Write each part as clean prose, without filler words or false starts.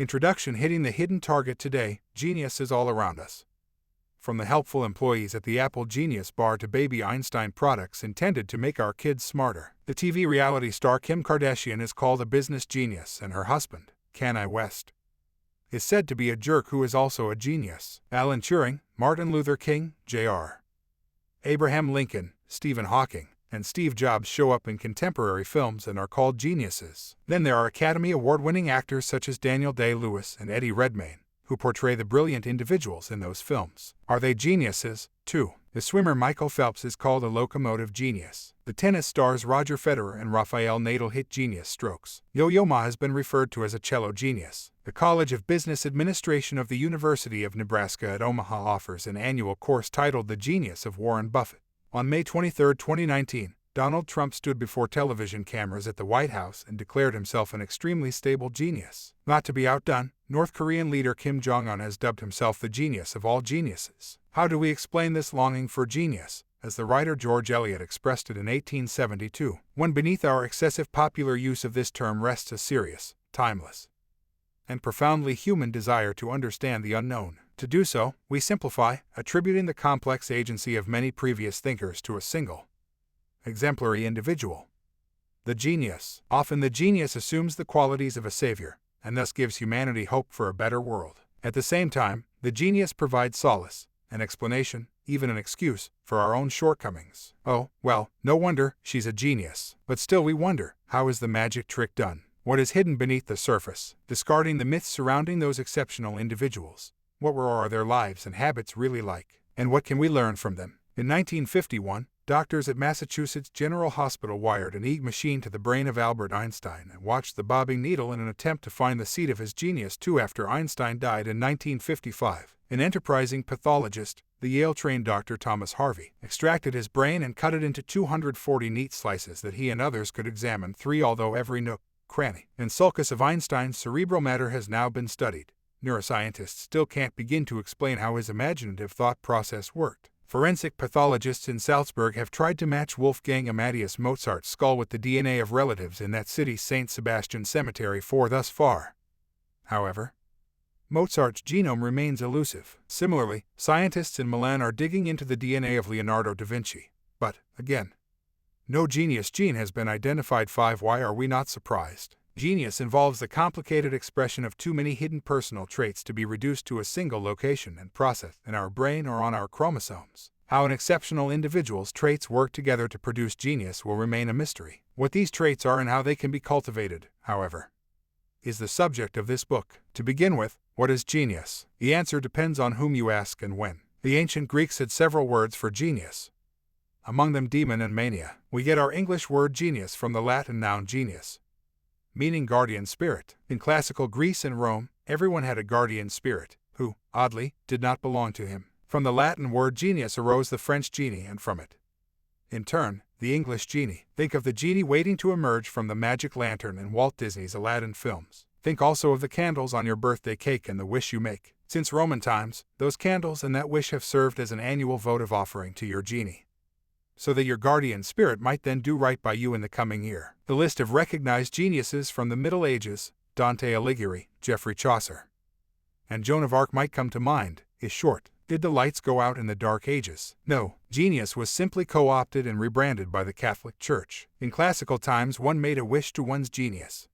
Introduction: hitting the hidden target today. Genius is all around us. From the helpful employees at the Apple Genius Bar to baby Einstein products intended to make our kids smarter, the TV reality star Kim Kardashian is called a business genius, and her husband, Kanye West, is said to be a jerk who is also a genius. Alan Turing, Martin Luther King, Jr., Abraham Lincoln, Stephen Hawking, and Steve Jobs show up in contemporary films and are called geniuses. Then there are Academy Award-winning actors such as Daniel Day-Lewis and Eddie Redmayne, who portray the brilliant individuals in those films. Are they geniuses, too? The swimmer Michael Phelps is called a locomotive genius. The tennis stars Roger Federer and Rafael Nadal hit genius strokes. Yo-Yo Ma has been referred to as a cello genius. The College of Business Administration of the University of Nebraska at Omaha offers an annual course titled The Genius of Warren Buffett. On May 23, 2019, Donald Trump stood before television cameras at the White House and declared himself an extremely stable genius. Not to be outdone, North Korean leader Kim Jong-un has dubbed himself the genius of all geniuses. How do we explain this longing for genius? As the writer George Eliot expressed it in 1872, when beneath our excessive popular use of this term rests a serious, timeless, and profoundly human desire to understand the unknown. To do so, we simplify, attributing the complex agency of many previous thinkers to a single, exemplary individual, the genius. Often the genius assumes the qualities of a savior, and thus gives humanity hope for a better world. At the same time, the genius provides solace, an explanation, even an excuse, for our own shortcomings. Oh, well, no wonder she's a genius. But still we wonder, how is the magic trick done? What is hidden beneath the surface? Discarding the myths surrounding those exceptional individuals, what were their lives and habits really like? And what can we learn from them? In 1951, doctors at Massachusetts General Hospital wired an EEG machine to the brain of Albert Einstein and watched the bobbing needle in an attempt to find the seat of his genius too. After Einstein died in 1955, an enterprising pathologist, the Yale-trained Dr. Thomas Harvey, extracted his brain and cut it into 240 neat slices that he and others could examine. Although every nook, cranny, and sulcus of Einstein's cerebral matter has now been studied, neuroscientists still can't begin to explain how his imaginative thought process worked. Forensic pathologists in Salzburg have tried to match Wolfgang Amadeus Mozart's skull with the DNA of relatives in that city's St. Sebastian Cemetery. Thus far, however, Mozart's genome remains elusive. Similarly, scientists in Milan are digging into the DNA of Leonardo da Vinci. But, again, no genius gene has been identified. Why are we not surprised? Genius involves the complicated expression of too many hidden personal traits to be reduced to a single location and processed in our brain or on our chromosomes. How an exceptional individual's traits work together to produce genius will remain a mystery. What these traits are and how they can be cultivated, however, is the subject of this book. To begin with, what is genius? The answer depends on whom you ask and when. The ancient Greeks had several words for genius, among them demon and mania. We get our English word genius from the Latin noun genius, meaning guardian spirit. In classical Greece and Rome, everyone had a guardian spirit, who, oddly, did not belong to him. From the Latin word genius arose the French genie, and from it, in turn, the English genie. Think of the genie waiting to emerge from the magic lantern in Walt Disney's Aladdin films. Think also of the candles on your birthday cake and the wish you make. Since Roman times, those candles and that wish have served as an annual votive offering to your genie, so that your guardian spirit might then do right by you in the coming year. The list of recognized geniuses from the Middle Ages, Dante Alighieri, Geoffrey Chaucer, and Joan of Arc might come to mind, is short. Did the lights go out in the Dark Ages? No, genius was simply co-opted and rebranded by the Catholic Church. In classical times, one made a wish to one's genius.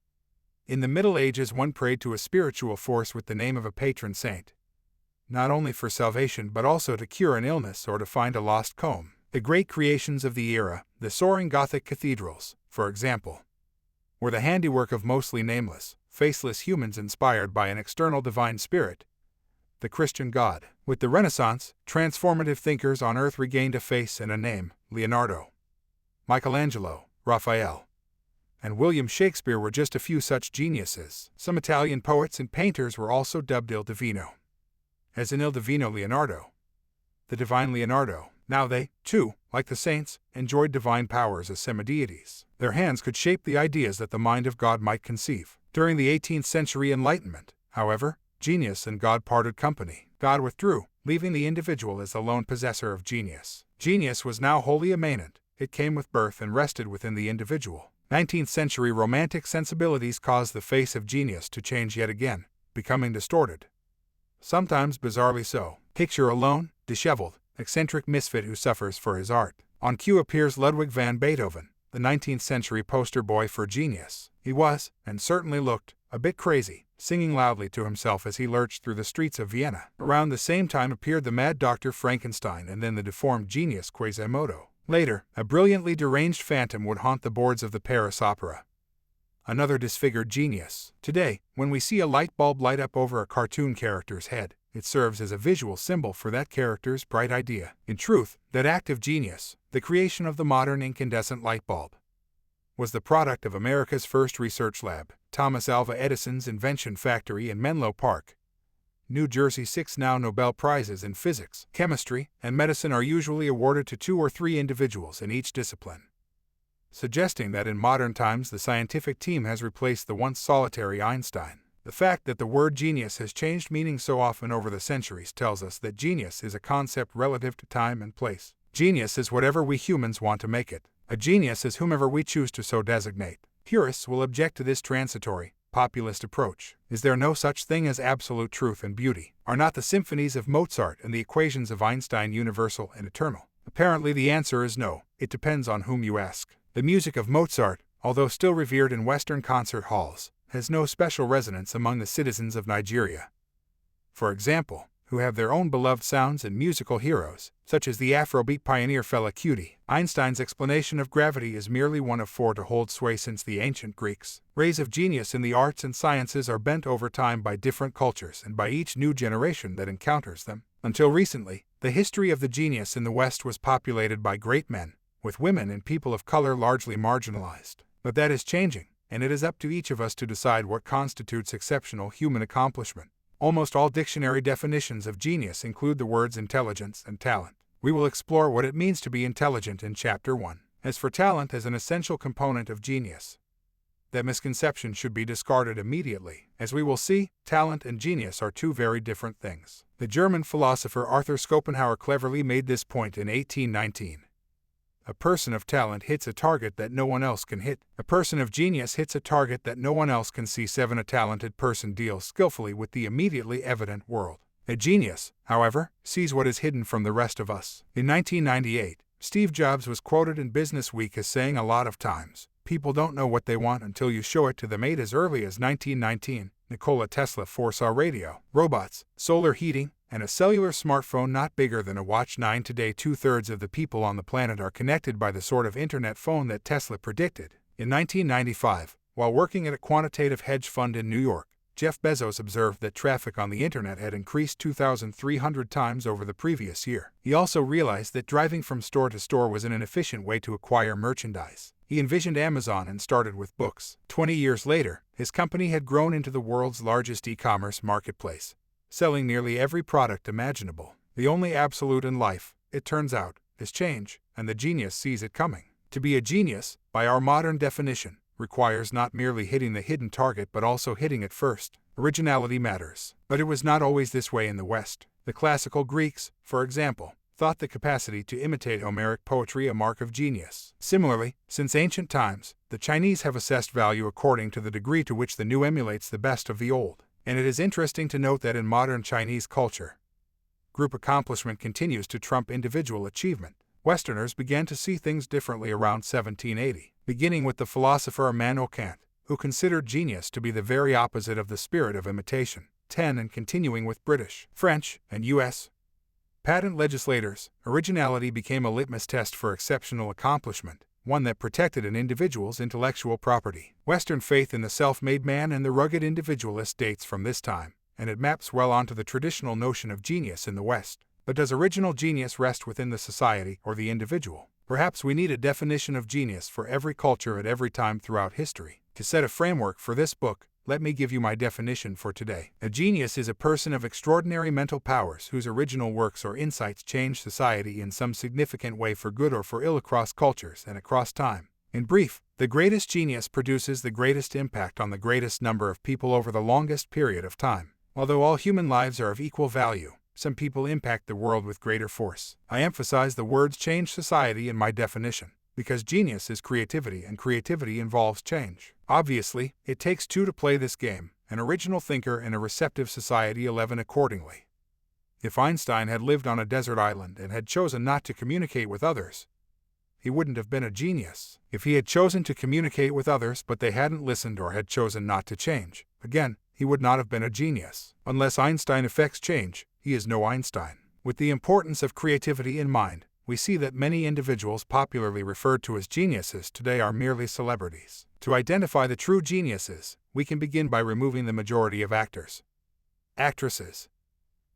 In the Middle Ages, one prayed to a spiritual force with the name of a patron saint, not only for salvation but also to cure an illness or to find a lost comb. The great creations of the era, the soaring Gothic cathedrals, for example, were the handiwork of mostly nameless, faceless humans inspired by an external divine spirit, the Christian God. With the Renaissance, transformative thinkers on earth regained a face and a name. Leonardo, Michelangelo, Raphael, and William Shakespeare were just a few such geniuses. Some Italian poets and painters were also dubbed Il Divino, as in Il Divino Leonardo, the divine Leonardo. Now they, too, like the saints, enjoyed divine powers as semideities. Their hands could shape the ideas that the mind of God might conceive. During the 18th century Enlightenment, however, genius and God parted company. God withdrew, leaving the individual as the lone possessor of genius. Genius was now wholly immanent. It came with birth and rested within the individual. 19th century romantic sensibilities caused the face of genius to change yet again, becoming distorted. Sometimes bizarrely so. Picture a lone, disheveled, eccentric misfit who suffers for his art. On cue appears Ludwig van Beethoven, the 19th century poster boy for genius. He was, and certainly looked, a bit crazy, singing loudly to himself as he lurched through the streets of Vienna. Around the same time appeared the mad Dr. Frankenstein and then the deformed genius Quasimodo. Later, a brilliantly deranged phantom would haunt the boards of the Paris Opera. Another disfigured genius. Today, when we see a light bulb light up over a cartoon character's head, it serves as a visual symbol for that character's bright idea. In truth, that act of genius, the creation of the modern incandescent light bulb, was the product of America's first research lab, Thomas Alva Edison's invention factory in Menlo Park, New Jersey. 6 now Nobel Prizes in physics, chemistry, and medicine are usually awarded to 2 or 3 individuals in each discipline, suggesting that in modern times the scientific team has replaced the once solitary Einstein. The fact that the word genius has changed meaning so often over the centuries tells us that genius is a concept relative to time and place. Genius is whatever we humans want to make it. A genius is whomever we choose to so designate. Purists will object to this transitory, populist approach. Is there no such thing as absolute truth and beauty? Are not the symphonies of Mozart and the equations of Einstein universal and eternal? Apparently the answer is no. It depends on whom you ask. The music of Mozart, although still revered in Western concert halls, has no special resonance among the citizens of Nigeria, for example, who have their own beloved sounds and musical heroes, such as the Afrobeat pioneer Fela Kuti. Einstein's explanation of gravity is merely one of 4 to hold sway since the ancient Greeks. Rays of genius in the arts and sciences are bent over time by different cultures and by each new generation that encounters them. Until recently, the history of the genius in the West was populated by great men, with women and people of color largely marginalized. But that is changing, and it is up to each of us to decide what constitutes exceptional human accomplishment. Almost all dictionary definitions of genius include the words intelligence and talent. We will explore what it means to be intelligent in Chapter 1. As for talent as an essential component of genius, that misconception should be discarded immediately. As we will see, talent and genius are 2 very different things. The German philosopher Arthur Schopenhauer cleverly made this point in 1819. A person of talent hits a target that no one else can hit. A person of genius hits a target that no one else can see. 7 A talented person deals skillfully with the immediately evident world. A genius, however, sees what is hidden from the rest of us. In 1998, Steve Jobs was quoted in Business Week as saying a lot of times, "People don't know what they want until you show it to them." As early as 1919, Nikola Tesla foresaw radio, robots, solar heating, and a cellular smartphone not bigger than a watch. 9 Today 2/3 of the people on the planet are connected by the sort of internet phone that Tesla predicted. In 1995, while working at a quantitative hedge fund in New York, Jeff Bezos observed that traffic on the internet had increased 2,300 times over the previous year. He also realized that driving from store to store was an inefficient way to acquire merchandise. He envisioned Amazon and started with books. 20 years later, his company had grown into the world's largest e-commerce marketplace, selling nearly every product imaginable. The only absolute in life, it turns out, is change, and the genius sees it coming. To be a genius, by our modern definition, requires not merely hitting the hidden target but also hitting it first. Originality matters. But it was not always this way in the West. The classical Greeks, for example, thought the capacity to imitate Homeric poetry a mark of genius. Similarly, since ancient times, the Chinese have assessed value according to the degree to which the new emulates the best of the old. And it is interesting to note that in modern Chinese culture, group accomplishment continues to trump individual achievement. Westerners began to see things differently around 1780, beginning with the philosopher Immanuel Kant, who considered genius to be the very opposite of the spirit of imitation. 10 And continuing with British, French, and U.S. patent legislators, originality became a litmus test for exceptional accomplishment, one that protected an individual's intellectual property. Western faith in the self-made man and the rugged individualist dates from this time, and it maps well onto the traditional notion of genius in the West. But does original genius rest within the society or the individual? Perhaps we need a definition of genius for every culture at every time throughout history. To set a framework for this book, let me give you my definition for today. A genius is a person of extraordinary mental powers whose original works or insights change society in some significant way for good or for ill across cultures and across time. In brief, the greatest genius produces the greatest impact on the greatest number of people over the longest period of time. Although all human lives are of equal value, some people impact the world with greater force. I emphasize the words change society in my definition, because genius is creativity and creativity involves change. Obviously, it takes 2 to play this game, an original thinker in a receptive society 11 accordingly. If Einstein had lived on a desert island and had chosen not to communicate with others, he wouldn't have been a genius. If he had chosen to communicate with others but they hadn't listened or had chosen not to change, again, he would not have been a genius. Unless Einstein affects change, he is no Einstein. With the importance of creativity in mind, we see that many individuals popularly referred to as geniuses today are merely celebrities. To identify the true geniuses, we can begin by removing the majority of actors, actresses,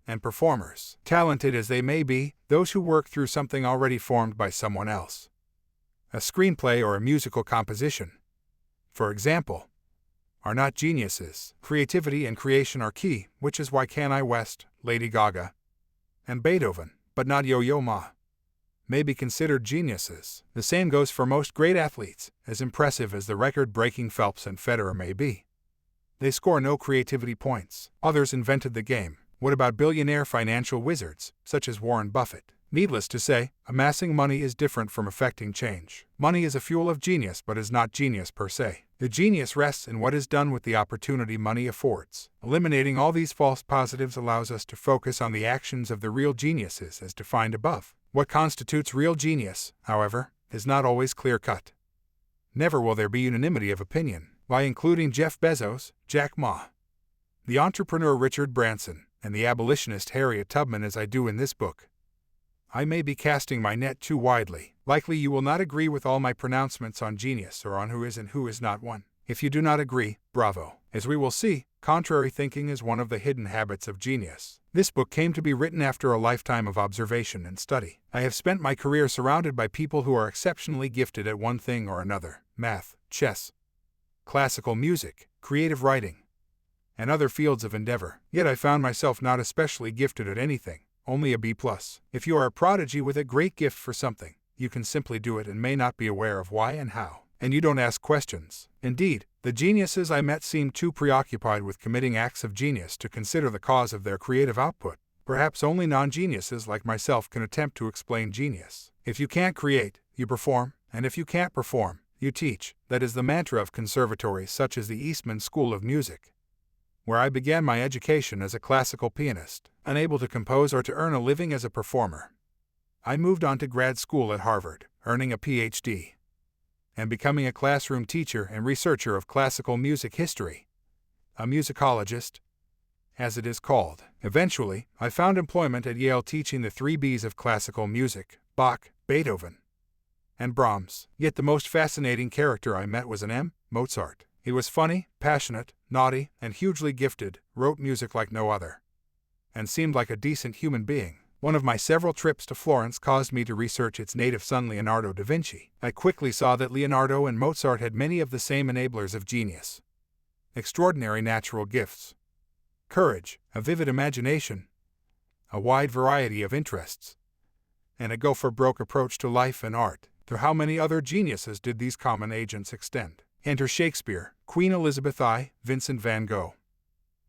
and performers. Talented as they may be, those who work through something already formed by someone else, a screenplay or a musical composition, for example, are not geniuses. Creativity and creation are key, which is why Kanye West, Lady Gaga, and Beethoven, but not Yo-Yo Ma, may be considered geniuses. The same goes for most great athletes, as impressive as the record-breaking Phelps and Federer may be. They score no creativity points. Others invented the game. What about billionaire financial wizards, such as Warren Buffett? Needless to say, amassing money is different from affecting change. Money is a fuel of genius but is not genius per se. The genius rests in what is done with the opportunity money affords. Eliminating all these false positives allows us to focus on the actions of the real geniuses as defined above. What constitutes real genius, however, is not always clear-cut. Never will there be unanimity of opinion. By including Jeff Bezos, Jack Ma, the entrepreneur Richard Branson, and the abolitionist Harriet Tubman as I do in this book, I may be casting my net too widely. Likely you will not agree with all my pronouncements on genius or on who is and who is not one. If you do not agree, bravo. As we will see, contrary thinking is one of the hidden habits of genius. This book came to be written after a lifetime of observation and study. I have spent my career surrounded by people who are exceptionally gifted at one thing or another: math, chess, classical music, creative writing, and other fields of endeavor. Yet I found myself not especially gifted at anything, only a B+. If you are a prodigy with a great gift for something, you can simply do it and may not be aware of why and how, and you don't ask questions. Indeed, the geniuses I met seemed too preoccupied with committing acts of genius to consider the cause of their creative output. Perhaps only non-geniuses like myself can attempt to explain genius. If you can't create, you perform, and if you can't perform, you teach. That is the mantra of conservatories such as the Eastman School of Music, where I began my education as a classical pianist. Unable to compose or to earn a living as a performer, I moved on to grad school at Harvard, earning a PhD, and becoming a classroom teacher and researcher of classical music history, a musicologist, as it is called. Eventually, I found employment at Yale teaching the 3 B's of classical music: Bach, Beethoven, and Brahms. Yet the most fascinating character I met was an M. Mozart. He was funny, passionate, naughty, and hugely gifted, wrote music like no other, and seemed like a decent human being. One of my several trips to Florence caused me to research its native son Leonardo da Vinci. I quickly saw that Leonardo and Mozart had many of the same enablers of genius: extraordinary natural gifts, courage, a vivid imagination, a wide variety of interests, and a go-for-broke approach to life and art. To how many other geniuses did these common agents extend? Enter Shakespeare, Queen Elizabeth I, Vincent van Gogh,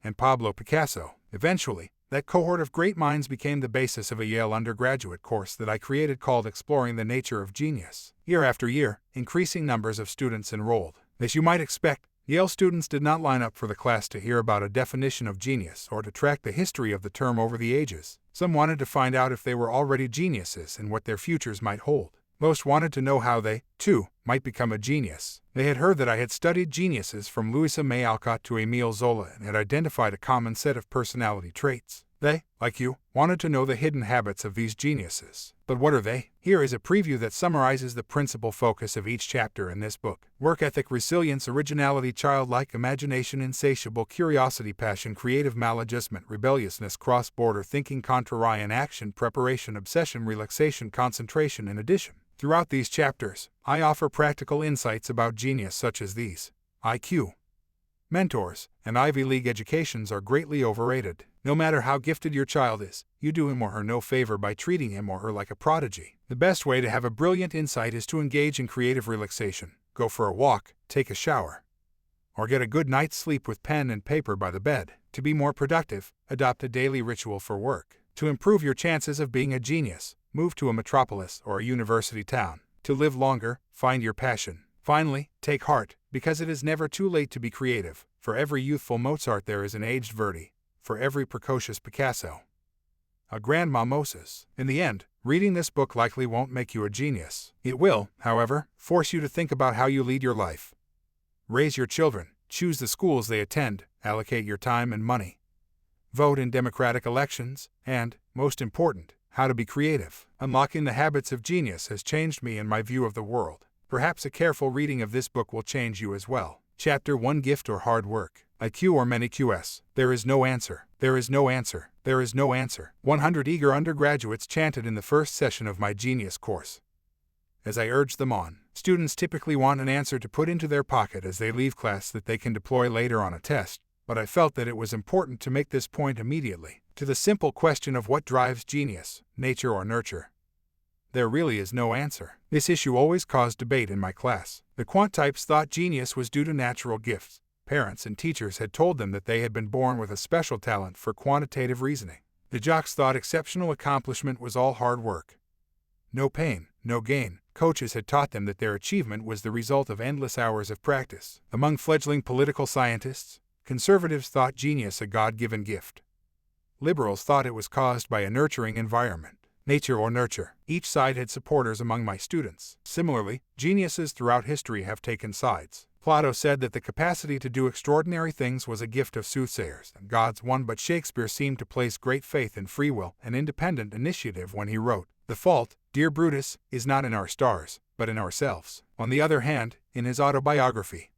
and Pablo Picasso. Eventually, that cohort of great minds became the basis of a Yale undergraduate course that I created called Exploring the Nature of Genius. Year after year, increasing numbers of students enrolled. As you might expect, Yale students did not line up for the class to hear about a definition of genius or to track the history of the term over the ages. Some wanted to find out if they were already geniuses and what their futures might hold. Most wanted to know how they, too, might become a genius. They had heard that I had studied geniuses from Louisa May Alcott to Émile Zola and had identified a common set of personality traits. They, like you, wanted to know the hidden habits of these geniuses. But what are they? Here is a preview that summarizes the principal focus of each chapter in this book: work ethic, resilience, originality, childlike imagination, insatiable curiosity, passion, creative maladjustment, rebelliousness, cross-border thinking, contrarian action, preparation, obsession, relaxation, concentration, and addition. Throughout these chapters, I offer practical insights about genius such as these: IQ, mentors, and Ivy League educations are greatly overrated. No matter how gifted your child is, you do him or her no favor by treating him or her like a prodigy. The best way to have a brilliant insight is to engage in creative relaxation, go for a walk, take a shower, or get a good night's sleep with pen and paper by the bed. To be more productive, adopt a daily ritual for work. To improve your chances of being a genius, move to a metropolis or a university town. To live longer, find your passion. Finally, take heart, because it is never too late to be creative. For every youthful Mozart there is an aged Verdi, for every precocious Picasso a grandma Moses. In the end, reading this book likely won't make you a genius. It will, however, force you to think about how you lead your life. Raise your children, choose the schools they attend, allocate your time and money. Vote in democratic elections, and, most important, how to be creative. Unlocking the habits of genius has changed me and my view of the world. Perhaps a careful reading of this book will change you as well. Chapter 1: Gift or Hard Work. IQ or many QS. There is no answer. There is no answer. There is no answer. 100 eager undergraduates chanted in the first session of my Genius course. As I urged them on, students typically want an answer to put into their pocket as they leave class that they can deploy later on a test, but I felt that it was important to make this point immediately. To the simple question of what drives genius, nature or nurture, there really is no answer. This issue always caused debate in my class. The quant types thought genius was due to natural gifts. Parents and teachers had told them that they had been born with a special talent for quantitative reasoning. The jocks thought exceptional accomplishment was all hard work. No pain, no gain. Coaches had taught them that their achievement was the result of endless hours of practice. Among fledgling political scientists, conservatives thought genius a God-given gift. Liberals thought it was caused by a nurturing environment. Nature or nurture. Each side had supporters among my students. Similarly, geniuses throughout history have taken sides. Plato said that the capacity to do extraordinary things was a gift of soothsayers and God's one, but Shakespeare seemed to place great faith in free will and independent initiative when he wrote, "The fault, dear Brutus, is not in our stars, but in ourselves." On the other hand, in his autobiography,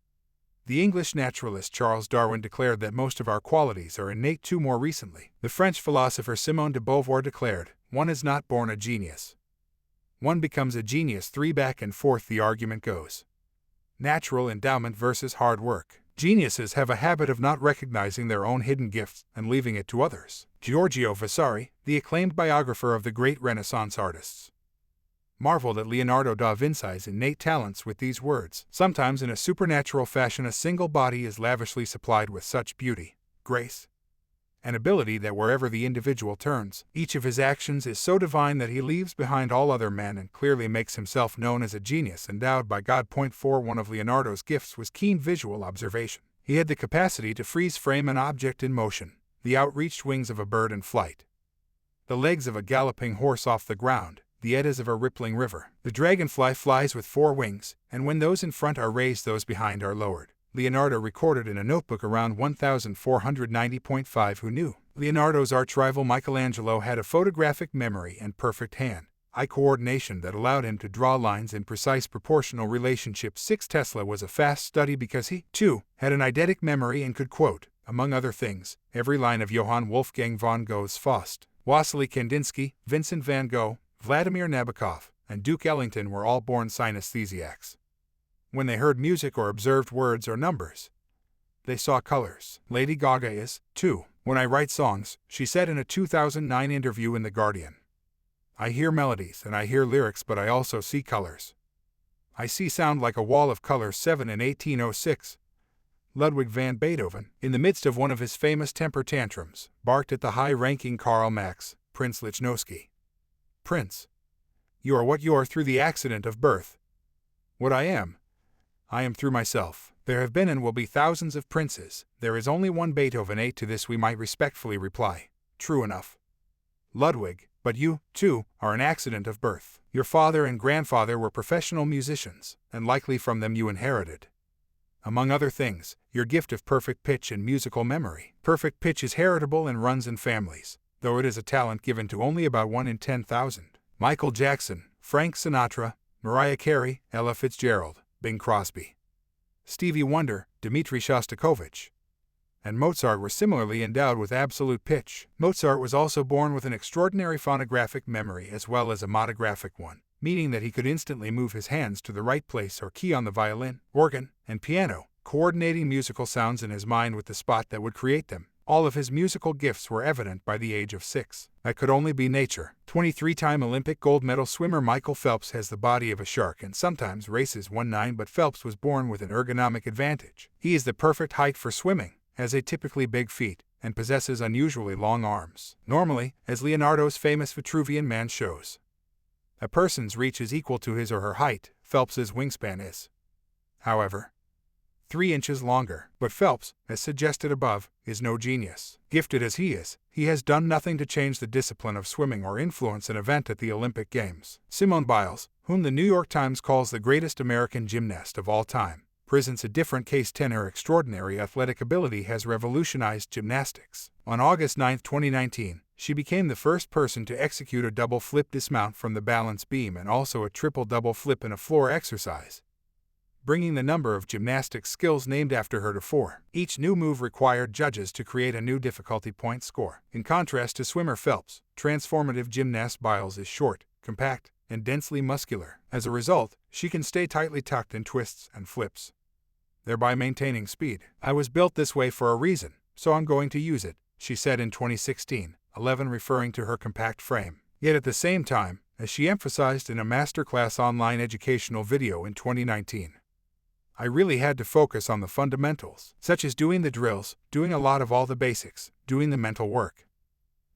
the English naturalist Charles Darwin declared that most of our qualities are innate too. More recently, the French philosopher Simone de Beauvoir declared, "One is not born a genius. One becomes a genius." 3 Back and forth the argument goes. Natural endowment versus hard work. Geniuses have a habit of not recognizing their own hidden gifts and leaving it to others. Giorgio Vasari, the acclaimed biographer of the great Renaissance artists, marveled at Leonardo da Vinci's innate talents with these words: "Sometimes in a supernatural fashion a single body is lavishly supplied with such beauty, grace, and ability that wherever the individual turns, each of his actions is so divine that he leaves behind all other men and clearly makes himself known as a genius endowed by God." 4 One of Leonardo's gifts was keen visual observation. He had the capacity to freeze frame an object in motion, the outreached wings of a bird in flight, the legs of a galloping horse off the ground, the eddies of a rippling river. The dragonfly flies with 4 wings, and when those in front are raised, those behind are lowered. Leonardo recorded in a notebook around 1490.5. Who knew? Leonardo's arch-rival Michelangelo had a photographic memory and perfect hand-eye coordination that allowed him to draw lines in precise proportional relationships. 6 Tesla was a fast study because he, too, had an eidetic memory and could quote, among other things, every line of Johann Wolfgang von Goethe's Faust. Wassily Kandinsky, Vincent van Gogh, Vladimir Nabokov, and Duke Ellington were all born synesthesiacs. When they heard music or observed words or numbers, they saw colors. Lady Gaga is, too. "When I write songs," she said in a 2009 interview in The Guardian, "I hear melodies and I hear lyrics, but I also see colors. I see sound like a wall of colors." 7 In 1806, Ludwig van Beethoven, in the midst of one of his famous temper tantrums, barked at the high-ranking Karl Max, Prince Lichnowsky, "Prince, you are what you are through the accident of birth. What I am through myself. There have been and will be thousands of princes. There is only one Beethoven." 8 To this we might respectfully reply, true enough, Ludwig, but you, too, are an accident of birth. Your father and grandfather were professional musicians, and likely from them you inherited, among other things, your gift of perfect pitch and musical memory. Perfect pitch is heritable and runs in families, though it is a talent given to only about 1 in 10,000. Michael Jackson, Frank Sinatra, Mariah Carey, Ella Fitzgerald, Bing Crosby, Stevie Wonder, Dmitri Shostakovich, and Mozart were similarly endowed with absolute pitch. Mozart was also born with an extraordinary phonographic memory as well as a motographic one, meaning that he could instantly move his hands to the right place or key on the violin, organ, and piano, coordinating musical sounds in his mind with the spot that would create them. All of his musical gifts were evident by the age of 6. That could only be nature. 23-time Olympic gold medal swimmer Michael Phelps has the body of a shark and sometimes races 1-9, but Phelps was born with an ergonomic advantage. He is the perfect height for swimming, has atypically big feet, and possesses unusually long arms. Normally, as Leonardo's famous Vitruvian Man shows, a person's reach is equal to his or her height. Phelps's wingspan is however, 3 inches longer. But Phelps, as suggested above, is no genius. Gifted as he is, he has done nothing to change the discipline of swimming or influence an event at the Olympic Games. Simone Biles, whom the New York Times calls the greatest American gymnast of all time, presents a different case. Her extraordinary athletic ability has revolutionized gymnastics. On August 9, 2019, she became the first person to execute a double flip dismount from the balance beam and also a triple double flip in a floor exercise, bringing the number of gymnastics skills named after her to 4. Each new move required judges to create a new difficulty point score. In contrast to swimmer Phelps, transformative gymnast Biles is short, compact, and densely muscular. As a result, she can stay tightly tucked in twists and flips, thereby maintaining speed. "I was built this way for a reason, so I'm going to use it," she said in 2016, referring to her compact frame. Yet at the same time, as she emphasized in a masterclass online educational video in 2019, "I really had to focus on the fundamentals, such as doing the drills, doing a lot of all the basics, doing the mental work,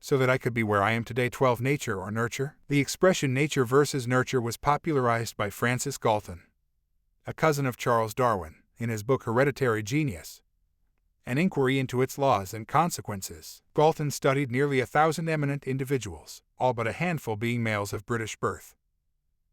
so that I could be where I am today." 12. Nature or nurture? The expression nature versus nurture was popularized by Francis Galton, a cousin of Charles Darwin, in his book Hereditary Genius, an inquiry into its laws and consequences. Galton studied nearly 1,000 eminent individuals, all but a handful being males of British birth,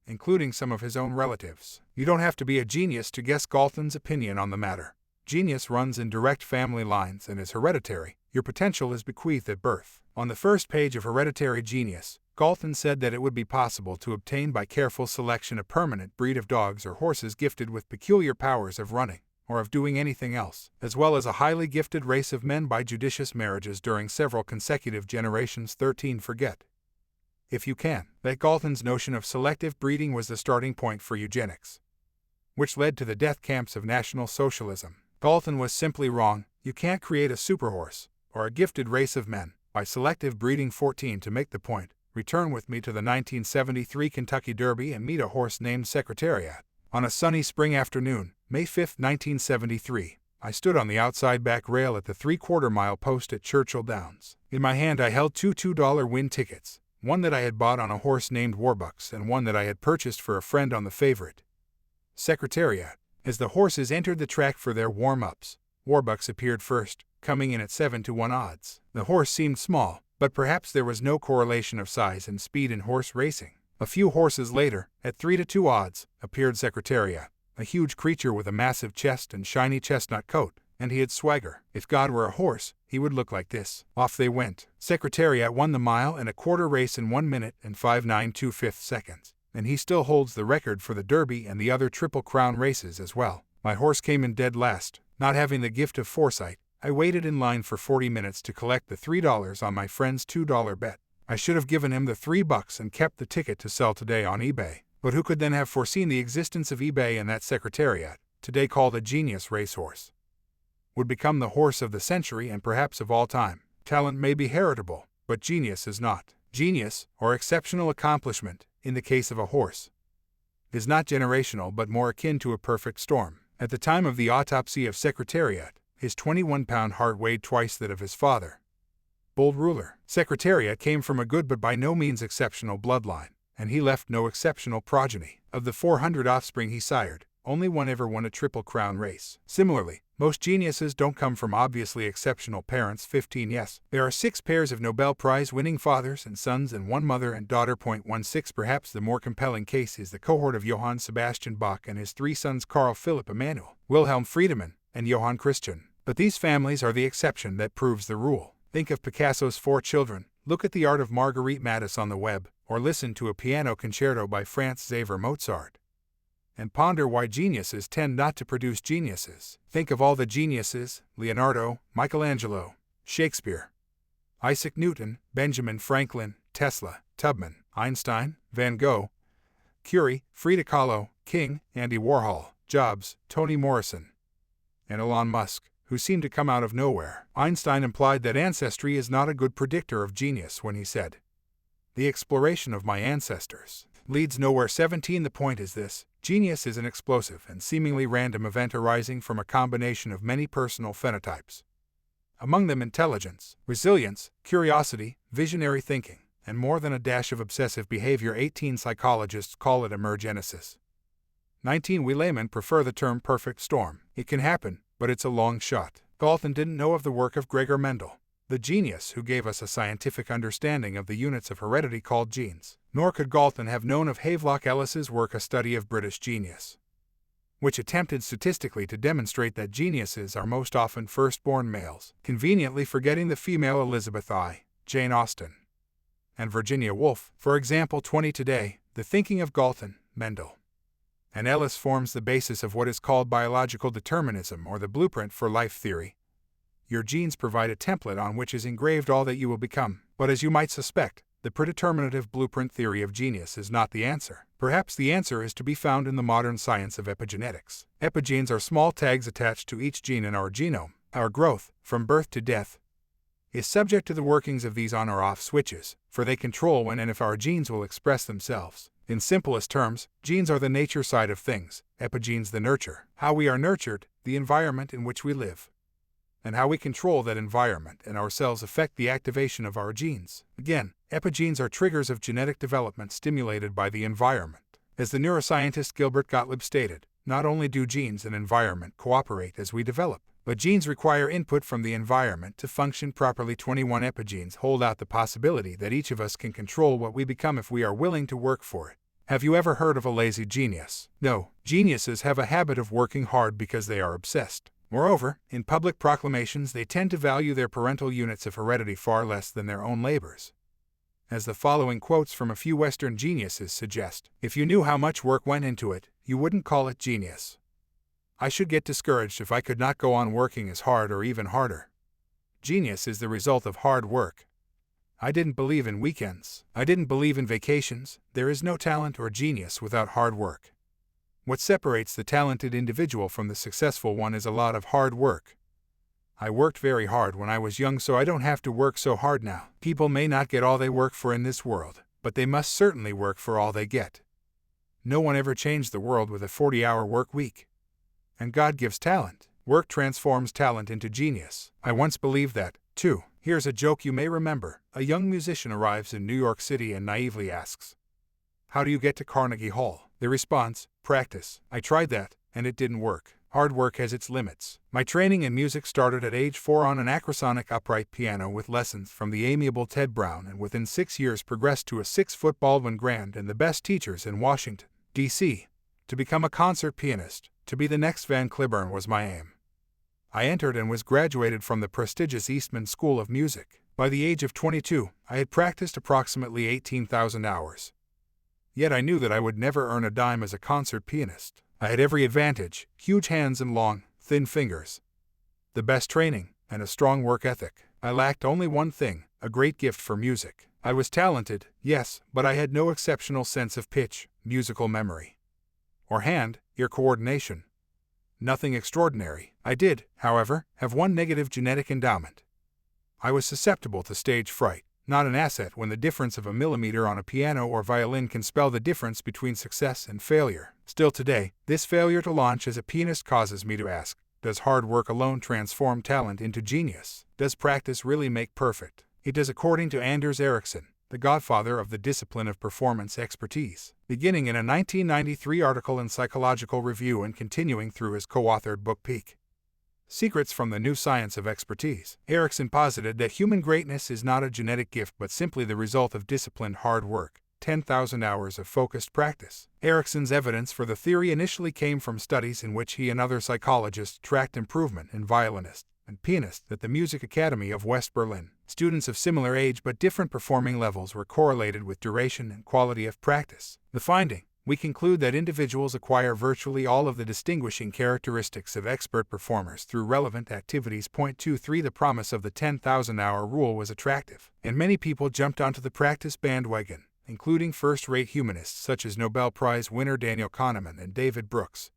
including some of his own relatives. You don't have to be a genius to guess Galton's opinion on the matter. Genius runs in direct family lines and is hereditary. Your potential is bequeathed at birth. On the first page of Hereditary Genius, Galton said that it would be possible to obtain by careful selection a permanent breed of dogs or horses gifted with peculiar powers of running, or of doing anything else, as well as a highly gifted race of men by judicious marriages during several consecutive generations. 13. Forget, if you can, that Galton's notion of selective breeding was the starting point for eugenics, which led to the death camps of National Socialism. Galton was simply wrong. You can't create a superhorse, or a gifted race of men, by selective breeding. 14. To make the point, return with me to the 1973 Kentucky Derby and meet a horse named Secretariat. On a sunny spring afternoon, May 5, 1973, I stood on the outside back rail at the 3/4-mile post at Churchill Downs. In my hand I held two $2 win tickets, one that I had bought on a horse named Warbucks and one that I had purchased for a friend on the favorite, Secretariat. As the horses entered the track for their warm-ups, Warbucks appeared first, coming in at 7-1 odds. The horse seemed small, but perhaps there was no correlation of size and speed in horse racing. A few horses later, at 3-2 odds, appeared Secretariat, a huge creature with a massive chest and shiny chestnut coat, and he had swagger. If God were a horse, he would look like this. Off they went. Secretariat won the mile and a quarter race in 1 minute and 5.925 seconds, and he still holds the record for the Derby and the other Triple Crown races as well. My horse came in dead last. Not having the gift of foresight, I waited in line for 40 minutes to collect the $3 on my friend's $2 bet. I should have given him the $3 and kept the ticket to sell today on eBay. But who could then have foreseen the existence of eBay and that Secretariat, today called a genius racehorse, would become the horse of the century and perhaps of all time? Talent may be heritable, but genius is not. Genius, or exceptional accomplishment, in the case of a horse, is not generational but more akin to a perfect storm. At the time of the autopsy of Secretariat, his 21-pound heart weighed twice that of his father, Bold Ruler. Secretariat came from a good but by no means exceptional bloodline, and he left no exceptional progeny. Of the 400 offspring he sired, only one ever won a Triple Crown race. Similarly, most geniuses don't come from obviously exceptional parents. 15. Yes, there are 6 pairs of Nobel Prize-winning fathers and sons and 1 mother and daughter. 16. Perhaps the more compelling case is the cohort of Johann Sebastian Bach and his 3 sons Carl Philipp Emanuel, Wilhelm Friedemann, and Johann Christian. But these families are the exception that proves the rule. Think of Picasso's 4 children, look at the art of Marguerite Matisse on the web, or listen to a piano concerto by Franz Xaver Mozart, and ponder why geniuses tend not to produce geniuses. Think of all the geniuses: Leonardo, Michelangelo, Shakespeare, Isaac Newton, Benjamin Franklin, Tesla, Tubman, Einstein, Van Gogh, Curie, Frida Kahlo, King, Andy Warhol, Jobs, Toni Morrison, and Elon Musk, who seem to come out of nowhere. Einstein implied that ancestry is not a good predictor of genius when he said, "The exploration of my ancestors leads nowhere." 17. The point is this: genius is an explosive and seemingly random event arising from a combination of many personal phenotypes, among them intelligence, resilience, curiosity, visionary thinking, and more than a dash of obsessive behavior. 18. Psychologists call it emergenesis. 19. We laymen prefer the term perfect storm. It can happen, but it's a long shot. Galton didn't know of the work of Gregor Mendel, the genius who gave us a scientific understanding of the units of heredity called genes. Nor could Galton have known of Havelock Ellis's work, A Study of British Genius, which attempted statistically to demonstrate that geniuses are most often firstborn males, conveniently forgetting the female Elizabeth I, Jane Austen, and Virginia Woolf. For example, 20. Today, the thinking of Galton, Mendel, and Ellis forms the basis of what is called biological determinism, or the blueprint for life theory. Your genes provide a template on which is engraved all that you will become, but as you might suspect, the predeterminative blueprint theory of genius is not the answer. Perhaps the answer is to be found in the modern science of epigenetics. Epigenes are small tags attached to each gene in our genome. Our growth, from birth to death, is subject to the workings of these on or off switches, for they control when and if our genes will express themselves. In simplest terms, genes are the nature side of things, epigenes the nurture. How we are nurtured, the environment in which we live, and how we control that environment and ourselves affect the activation of our genes. Again, epigenes are triggers of genetic development stimulated by the environment. As the neuroscientist Gilbert Gottlieb stated, not only do genes and environment cooperate as we develop, but genes require input from the environment to function properly. 21. Epigenes hold out the possibility that each of us can control what we become if we are willing to work for it. Have you ever heard of a lazy genius? No, geniuses have a habit of working hard because they are obsessed. Moreover, in public proclamations they tend to value their parental units of heredity far less than their own labors. As the following quotes from a few Western geniuses suggest, if you knew how much work went into it, you wouldn't call it genius. I should get discouraged if I could not go on working as hard or even harder. Genius is the result of hard work. I didn't believe in weekends. I didn't believe in vacations. There is no talent or genius without hard work. What separates the talented individual from the successful one is a lot of hard work. I worked very hard when I was young, so I don't have to work so hard now. People may not get all they work for in this world, but they must certainly work for all they get. No one ever changed the world with a 40-hour work week. And God gives talent. Work transforms talent into genius. I once believed that, too. Here's a joke you may remember. A young musician arrives in New York City and naively asks, "How do you get to Carnegie Hall?" The response, "Practice. I tried that, and it didn't work." Hard work has its limits. My training in music started at age 4 on an acrosonic upright piano with lessons from the amiable Ted Brown, and within 6 years progressed to a 6-foot Baldwin Grand and the best teachers in Washington, D.C. To become a concert pianist, to be the next Van Cliburn was my aim. I entered and was graduated from the prestigious Eastman School of Music. By the age of 22, I had practiced approximately 18,000 hours. Yet I knew that I would never earn a dime as a concert pianist. I had every advantage: huge hands and long, thin fingers, the best training, and a strong work ethic. I lacked only one thing: a great gift for music. I was talented, yes, but I had no exceptional sense of pitch, musical memory, or hand-ear coordination. Nothing extraordinary. I did, however, have one negative genetic endowment. I was susceptible to stage fright. Not an asset when the difference of a millimeter on a piano or violin can spell the difference between success and failure. Still today, this failure to launch as a pianist causes me to ask, does hard work alone transform talent into genius? Does practice really make perfect? It does, according to Anders Ericsson, the godfather of the discipline of performance expertise. Beginning in a 1993 article in Psychological Review and continuing through his co-authored book Peak Secrets from the New Science of Expertise, Ericsson posited that human greatness is not a genetic gift but simply the result of disciplined hard work, 10,000 hours of focused practice. Ericsson's evidence for the theory initially came from studies in which he and other psychologists tracked improvement in violinists and pianists at the Music Academy of West Berlin. Students of similar age but different performing levels were correlated with duration and quality of practice. The finding: we conclude that individuals acquire virtually all of the distinguishing characteristics of expert performers through relevant activities. 23 The promise of the 10,000-hour rule was attractive, and many people jumped onto the practice bandwagon, including first-rate humanists such as Nobel Prize winner Daniel Kahneman and David Brooks,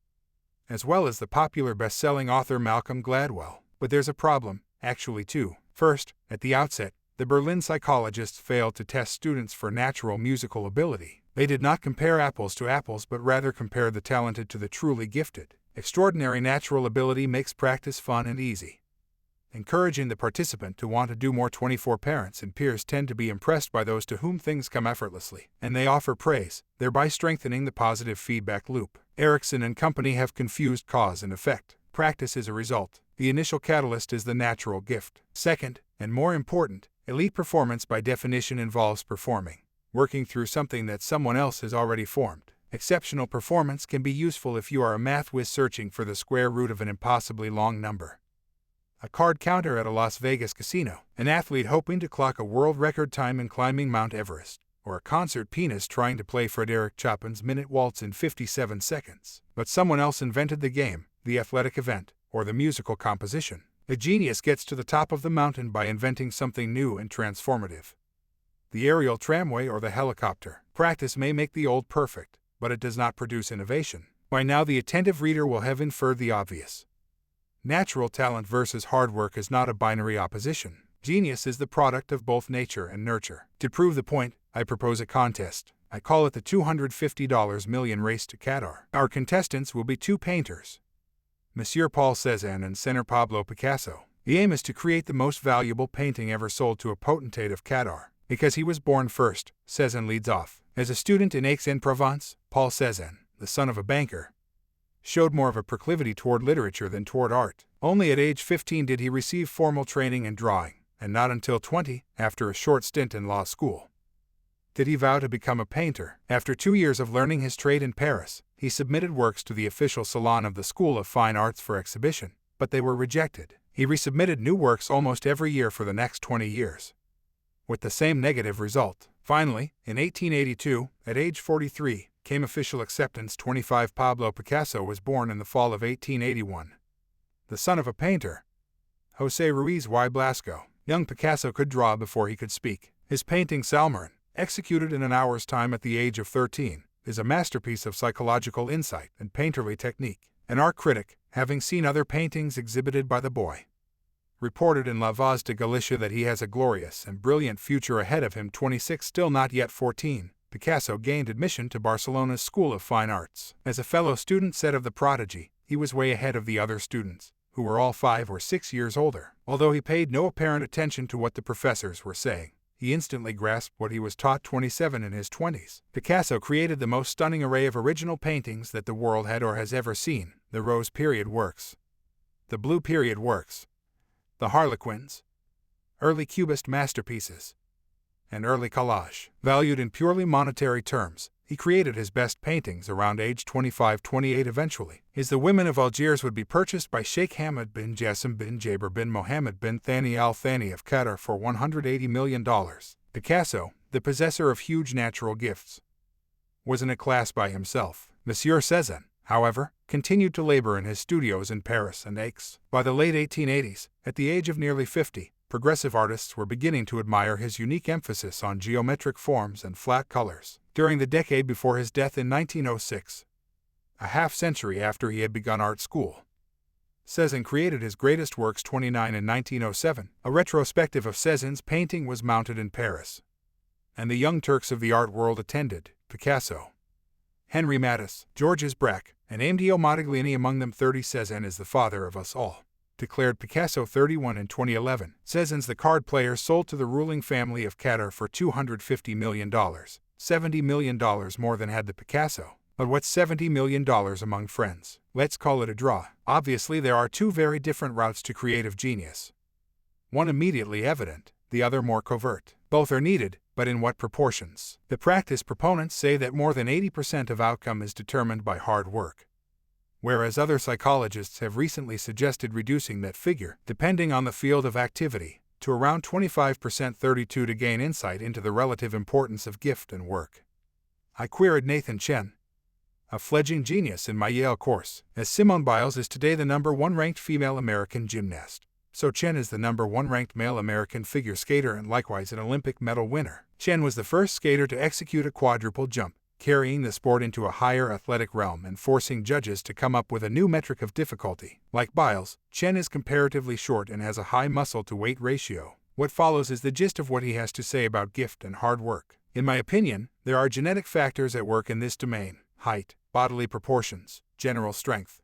as well as the popular best-selling author Malcolm Gladwell. But there's a problem, actually two. First, at the outset, the Berlin psychologists failed to test students for natural musical ability. They did not compare apples to apples but rather compared the talented to the truly gifted. Extraordinary natural ability makes practice fun and easy. encouraging the participant to want to do more. 24 Parents and peers tend to be impressed by those to whom things come effortlessly, and they offer praise, thereby strengthening the positive feedback loop. Erickson and company have confused cause and effect. Practice is a result. The initial catalyst is the natural gift. Second, and more important, elite performance by definition involves performing, working through something that someone else has already formed. Exceptional performance can be useful if you are a math whiz searching for the square root of an impossibly long number, a card counter at a Las Vegas casino, an athlete hoping to clock a world record time in climbing Mount Everest, or a concert pianist trying to play Frédéric Chopin's Minute Waltz in 57 seconds. But someone else invented the game, the athletic event, or the musical composition. A genius gets to the top of the mountain by inventing something new and transformative. The aerial tramway or the helicopter. Practice may make the old perfect, but it does not produce innovation. By now the attentive reader will have inferred the obvious. Natural talent versus hard work is not a binary opposition. Genius is the product of both nature and nurture. To prove the point, I propose a contest. I call it the $250 million race to Qatar. Our contestants will be two painters, Monsieur Paul Cézanne and Senor Pablo Picasso. The aim is to create the most valuable painting ever sold to a potentate of Qatar. Because he was born first, Cézanne leads off. As a student in Aix-en-Provence, Paul Cézanne, the son of a banker, showed more of a proclivity toward literature than toward art. Only at age 15 did he receive formal training in drawing, and not until 20, after a short stint in law school, did he vow to become a painter. After 2 years of learning his trade in Paris, he submitted works to the official salon of the School of Fine Arts for exhibition, but they were rejected. He resubmitted new works almost every year for the next 20 years, with the same negative result. Finally, in 1882, at age 43, came official acceptance. 25 Pablo Picasso was born in the fall of 1881. The son of a painter, José Ruiz y Blasco. Young Picasso could draw before he could speak. His painting Salmarin, executed in an hour's time at the age of 13, is a masterpiece of psychological insight and painterly technique. An art critic, having seen other paintings exhibited by the boy, reported in La Voz de Galicia that he has a glorious and brilliant future ahead of him. 26 Still not yet 14, Picasso gained admission to Barcelona's School of Fine Arts. As a fellow student said of the prodigy, he was way ahead of the other students, who were all 5 or 6 years older. Although he paid no apparent attention to what the professors were saying, he instantly grasped what he was taught. 27 In his 20s, Picasso created the most stunning array of original paintings that the world had or has ever seen: the Rose Period works, the Blue Period works, the Harlequins, early Cubist masterpieces, and early collage. Valued in purely monetary terms, he created his best paintings around age 25-28 eventually. The Women of Algiers would be purchased by Sheikh Hamad bin Jassim bin Jaber bin Mohammed bin Thani Al Thani of Qatar for $180 million. Picasso, the possessor of huge natural gifts, was in a class by himself. Monsieur Cézanne, however, continued to labor in his studios in Paris and Aix. By the late 1880s, at the age of nearly 50, progressive artists were beginning to admire his unique emphasis on geometric forms and flat colors. During the decade before his death in 1906, a half-century after he had begun art school, Cézanne created his greatest works. 29 In 1907, a retrospective of Cézanne's painting was mounted in Paris, and the young Turks of the art world attended. Picasso, Henri Matisse, Georges Braque, and Amedeo Modigliani among them. 30 Cézanne is the father of us all, declared Picasso. 31 In 2011, Cézanne's The Card Player sold to the ruling family of Qatar for $250 million, $70 million more than had the Picasso. But what's $70 million among friends? Let's call it a draw. Obviously there are two very different routes to creative genius. One immediately evident, the other more covert. Both are needed, but in what proportions? The practice proponents say that more than 80% of outcome is determined by hard work, whereas other psychologists have recently suggested reducing that figure, depending on the field of activity, to around 25%. 32 To gain insight into the relative importance of gift and work, I queried Nathan Chen, a fledgling genius in my Yale course. As Simone Biles is today the #1 ranked female American gymnast, so Chen is the #1 ranked male American figure skater and likewise an Olympic medal winner. Chen was the first skater to execute a quadruple jump, carrying the sport into a higher athletic realm and forcing judges to come up with a new metric of difficulty. Like Biles, Chen is comparatively short and has a high muscle-to-weight ratio. What follows is the gist of what he has to say about gift and hard work. In my opinion, there are genetic factors at work in this domain: height, bodily proportions, general strength,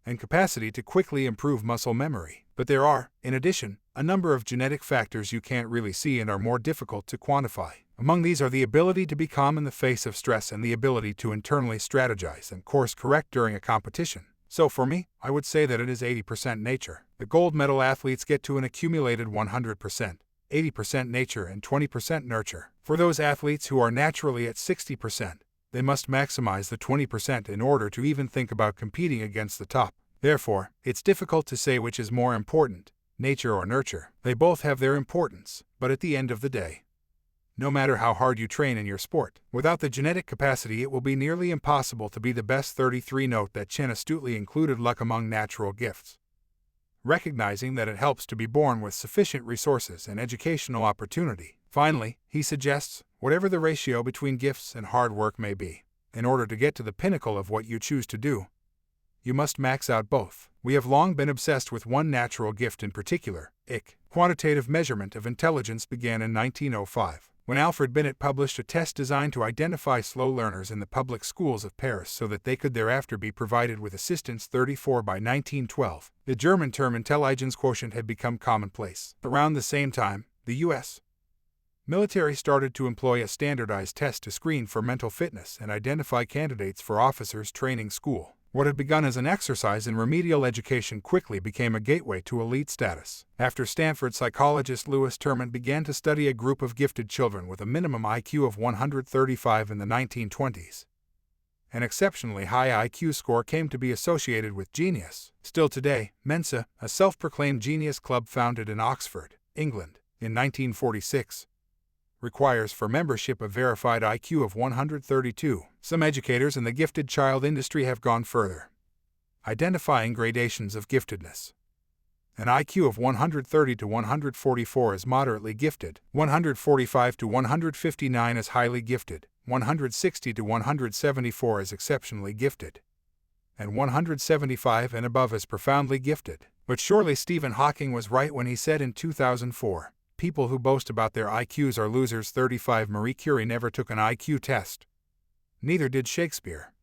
and capacity to quickly improve muscle memory. But there are, in addition, a number of genetic factors you can't really see and are more difficult to quantify. Among these are the ability to be calm in the face of stress and the ability to internally strategize and course correct during a competition. So for me, I would say that it is 80% nature. The gold medal athletes get to an accumulated 100%, 80% nature and 20% nurture. For those athletes who are naturally at 60%, they must maximize the 20% in order to even think about competing against the top. Therefore, it's difficult to say which is more important, nature or nurture. They both have their importance, but at the end of the day, no matter how hard you train in your sport, without the genetic capacity it will be nearly impossible to be the best. 33. Note that Chen astutely included luck among natural gifts, recognizing that it helps to be born with sufficient resources and educational opportunity. Finally, he suggests, whatever the ratio between gifts and hard work may be, in order to get to the pinnacle of what you choose to do, you must max out both. We have long been obsessed with one natural gift in particular, IQ. Quantitative measurement of intelligence began in 1905. When Alfred Binet published a test designed to identify slow learners in the public schools of Paris so that they could thereafter be provided with assistance. 34. By 1912, the German term intelligence quotient had become commonplace. Around the same time, the U.S. military started to employ a standardized test to screen for mental fitness and identify candidates for officers' training school. What had begun as an exercise in remedial education quickly became a gateway to elite status. After Stanford psychologist Lewis Terman began to study a group of gifted children with a minimum IQ of 135 in the 1920s, an exceptionally high IQ score came to be associated with genius. Still today, Mensa, a self-proclaimed genius club founded in Oxford, England, in 1946, requires for membership a verified IQ of 132. Some educators in the gifted child industry have gone further, identifying gradations of giftedness. An IQ of 130 to 144 is moderately gifted, 145 to 159 is highly gifted, 160 to 174 is exceptionally gifted, and 175 and above is profoundly gifted. But surely Stephen Hawking was right when he said in 2004, people who boast about their IQs are losers. 35. Marie Curie never took an IQ test. Neither did Shakespeare.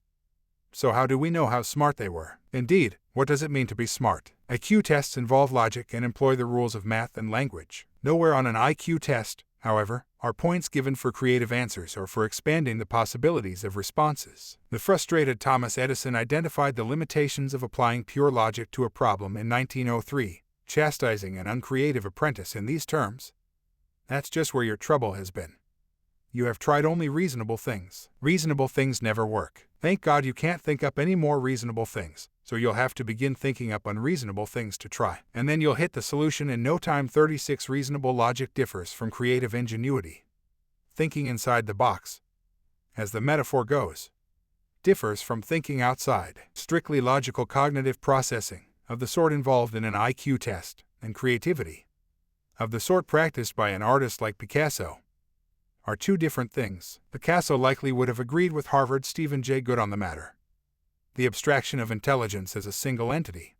So how do we know how smart they were? Indeed, what does it mean to be smart? IQ tests involve logic and employ the rules of math and language. Nowhere on an IQ test, however, are points given for creative answers or for expanding the possibilities of responses. The frustrated Thomas Edison identified the limitations of applying pure logic to a problem in 1903, chastising an uncreative apprentice in these terms: "That's just where your trouble has been. You have tried only reasonable things. Reasonable things never work. Thank God you can't think up any more reasonable things, so you'll have to begin thinking up unreasonable things to try. And then you'll hit the solution in no time." 36. Reasonable logic differs from creative ingenuity. Thinking inside the box, as the metaphor goes, differs from thinking outside. Strictly logical cognitive processing, of the sort involved in an IQ test, and creativity, of the sort practiced by an artist like Picasso, are two different things. Picasso likely would have agreed with Harvard's Stephen Jay Gould on the matter. The abstraction of intelligence as a single entity,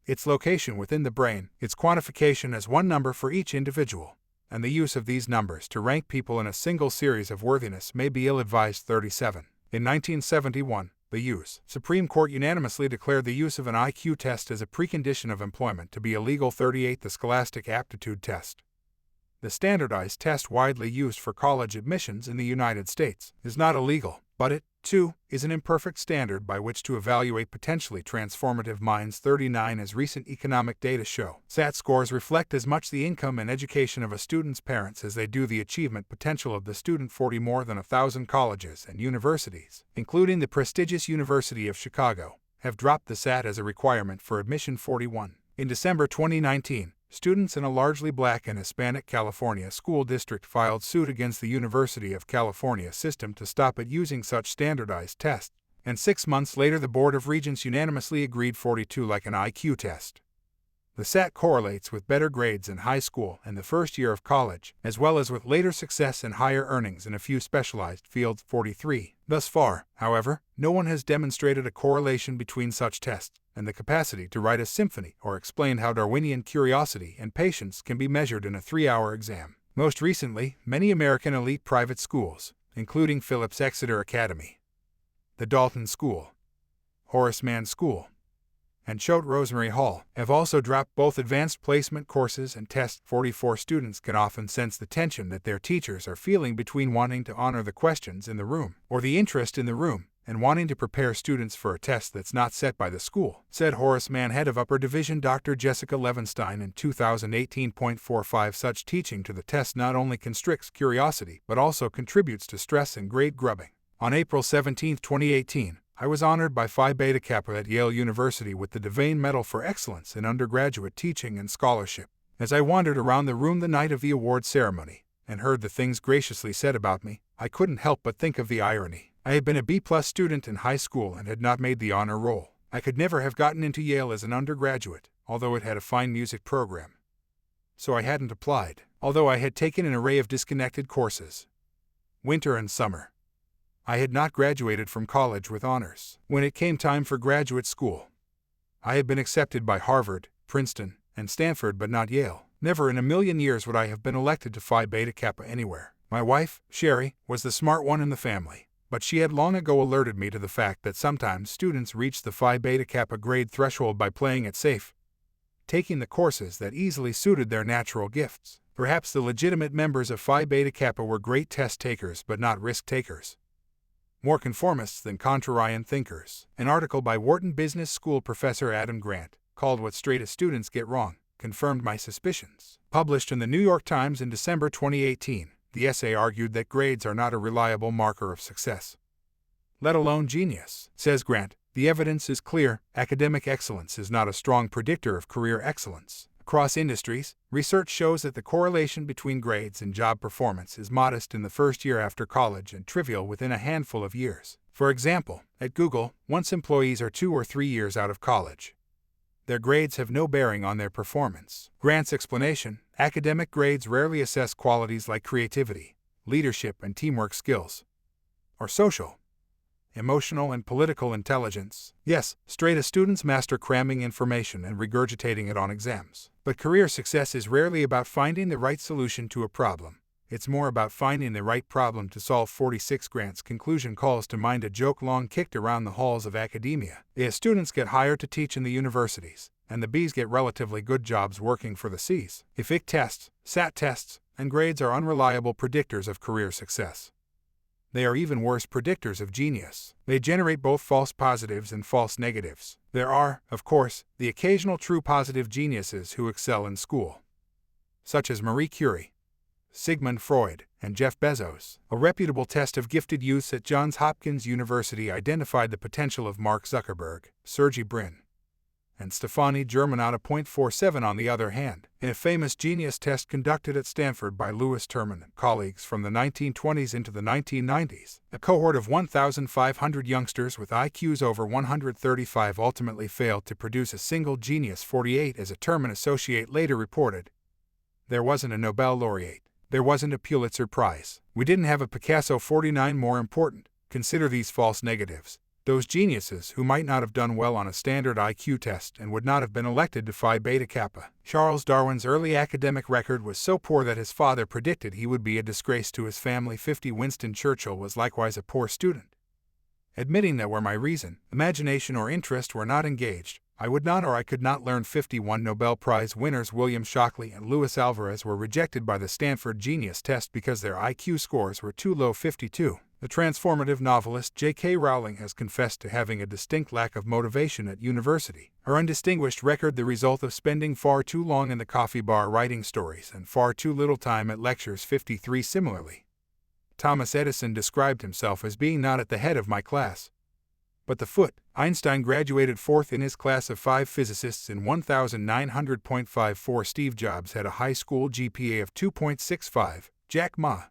its location within the brain, its quantification as one number for each individual, and the use of these numbers to rank people in a single series of worthiness may be ill-advised. 37. In 1971, the U.S. Supreme Court unanimously declared the use of an IQ test as a precondition of employment to be illegal. 38. The Scholastic Aptitude Test, the standardized test widely used for college admissions in the United States, is not illegal, but it, too, is an imperfect standard by which to evaluate potentially transformative minds. 39. As recent economic data show, SAT scores reflect as much the income and education of a student's parents as they do the achievement potential of the student. 40. More than 1,000 colleges and universities, including the prestigious University of Chicago, have dropped the SAT as a requirement for admission. 41. In December 2019, students in a largely Black and Hispanic California school district filed suit against the University of California system to stop it using such standardized tests, and 6 months later the Board of Regents unanimously agreed. 42. Like an IQ test, the SAT correlates with better grades in high school and the first year of college, as well as with later success and higher earnings in a few specialized fields. 43. Thus far, however, no one has demonstrated a correlation between such tests and the capacity to write a symphony or explain how Darwinian curiosity and patience can be measured in a 3-hour exam. Most recently, many American elite private schools, including Phillips Exeter Academy, the Dalton School, Horace Mann School, and Choate Rosemary Hall have also dropped both advanced placement courses and tests. 44 students can often sense the tension that their teachers are feeling between wanting to honor the questions in the room or the interest in the room and wanting to prepare students for a test that's not set by the school, said Horace Mann, head of Upper Division Dr. Jessica Levenstein in 2018.45. Such teaching to the test not only constricts curiosity but also contributes to stress and grade grubbing. On April 17, 2018, I was honored by Phi Beta Kappa at Yale University with the Devane Medal for Excellence in Undergraduate Teaching and Scholarship. As I wandered around the room the night of the award ceremony and heard the things graciously said about me, I couldn't help but think of the irony. I had been a B-plus student in high school and had not made the honor roll. I could never have gotten into Yale as an undergraduate, although it had a fine music program. So I hadn't applied, although I had taken an array of disconnected courses. Winter and summer. I had not graduated from college with honors. When it came time for graduate school, I had been accepted by Harvard, Princeton, and Stanford but not Yale. Never in a million years would I have been elected to Phi Beta Kappa anywhere. My wife, Sherry, was the smart one in the family, but she had long ago alerted me to the fact that sometimes students reach the Phi Beta Kappa grade threshold by playing it safe, taking the courses that easily suited their natural gifts. Perhaps the legitimate members of Phi Beta Kappa were great test takers but not risk takers, more conformists than contrarian thinkers. An article by Wharton Business School professor Adam Grant, called What Straight Students Get Wrong, confirmed my suspicions. Published in the New York Times in December 2018, the essay argued that grades are not a reliable marker of success, let alone genius. Says Grant, the evidence is clear: academic excellence is not a strong predictor of career excellence. Across industries, research shows that the correlation between grades and job performance is modest in the first year after college and trivial within a handful of years. For example, at Google, once employees are 2 or 3 years out of college, their grades have no bearing on their performance. Grant's explanation: academic grades rarely assess qualities like creativity, leadership and teamwork skills, or social, emotional and political intelligence. Yes, straight-A students master cramming information and regurgitating it on exams. But career success is rarely about finding the right solution to a problem. It's more about finding the right problem to solve. 46 Grant's conclusion calls to mind a joke long kicked around the halls of academia. The students get hired to teach in the universities, and the Bs get relatively good jobs working for the Cs. If IC tests, SAT tests, and grades are unreliable predictors of career success, they are even worse predictors of genius. They generate both false positives and false negatives. There are, of course, the occasional true positive geniuses who excel in school, such as Marie Curie, Sigmund Freud, and Jeff Bezos. A reputable test of gifted youths at Johns Hopkins University identified the potential of Mark Zuckerberg, Sergey Brin, and Stefani Germanotta. 0.47 on the other hand, in a famous genius test conducted at Stanford by Louis Terman and colleagues from the 1920s into the 1990s, a cohort of 1,500 youngsters with IQs over 135 ultimately failed to produce a single genius. 48 As a Terman associate later reported, there wasn't a Nobel laureate. There wasn't a Pulitzer Prize. We didn't have a Picasso. 49 More important, consider these false negatives. Those geniuses who might not have done well on a standard IQ test and would not have been elected to Phi Beta Kappa. Charles Darwin's early academic record was so poor that his father predicted he would be a disgrace to his family. 50 Winston Churchill was likewise a poor student, admitting that where my reason, imagination or interest were not engaged, I would not or I could not learn. 51 Nobel Prize winners William Shockley and Luis Alvarez were rejected by the Stanford Genius Test because their IQ scores were too low. 52 The transformative novelist J.K. Rowling has confessed to having a distinct lack of motivation at university. Her undistinguished record the result of spending far too long in the coffee bar writing stories and far too little time at lectures. 53 Similarly, Thomas Edison described himself as being not at the head of my class, but the foot. Einstein graduated 4th in his class of 5 physicists in 1900.54. Steve Jobs had a high school GPA of 2.65. Jack Ma,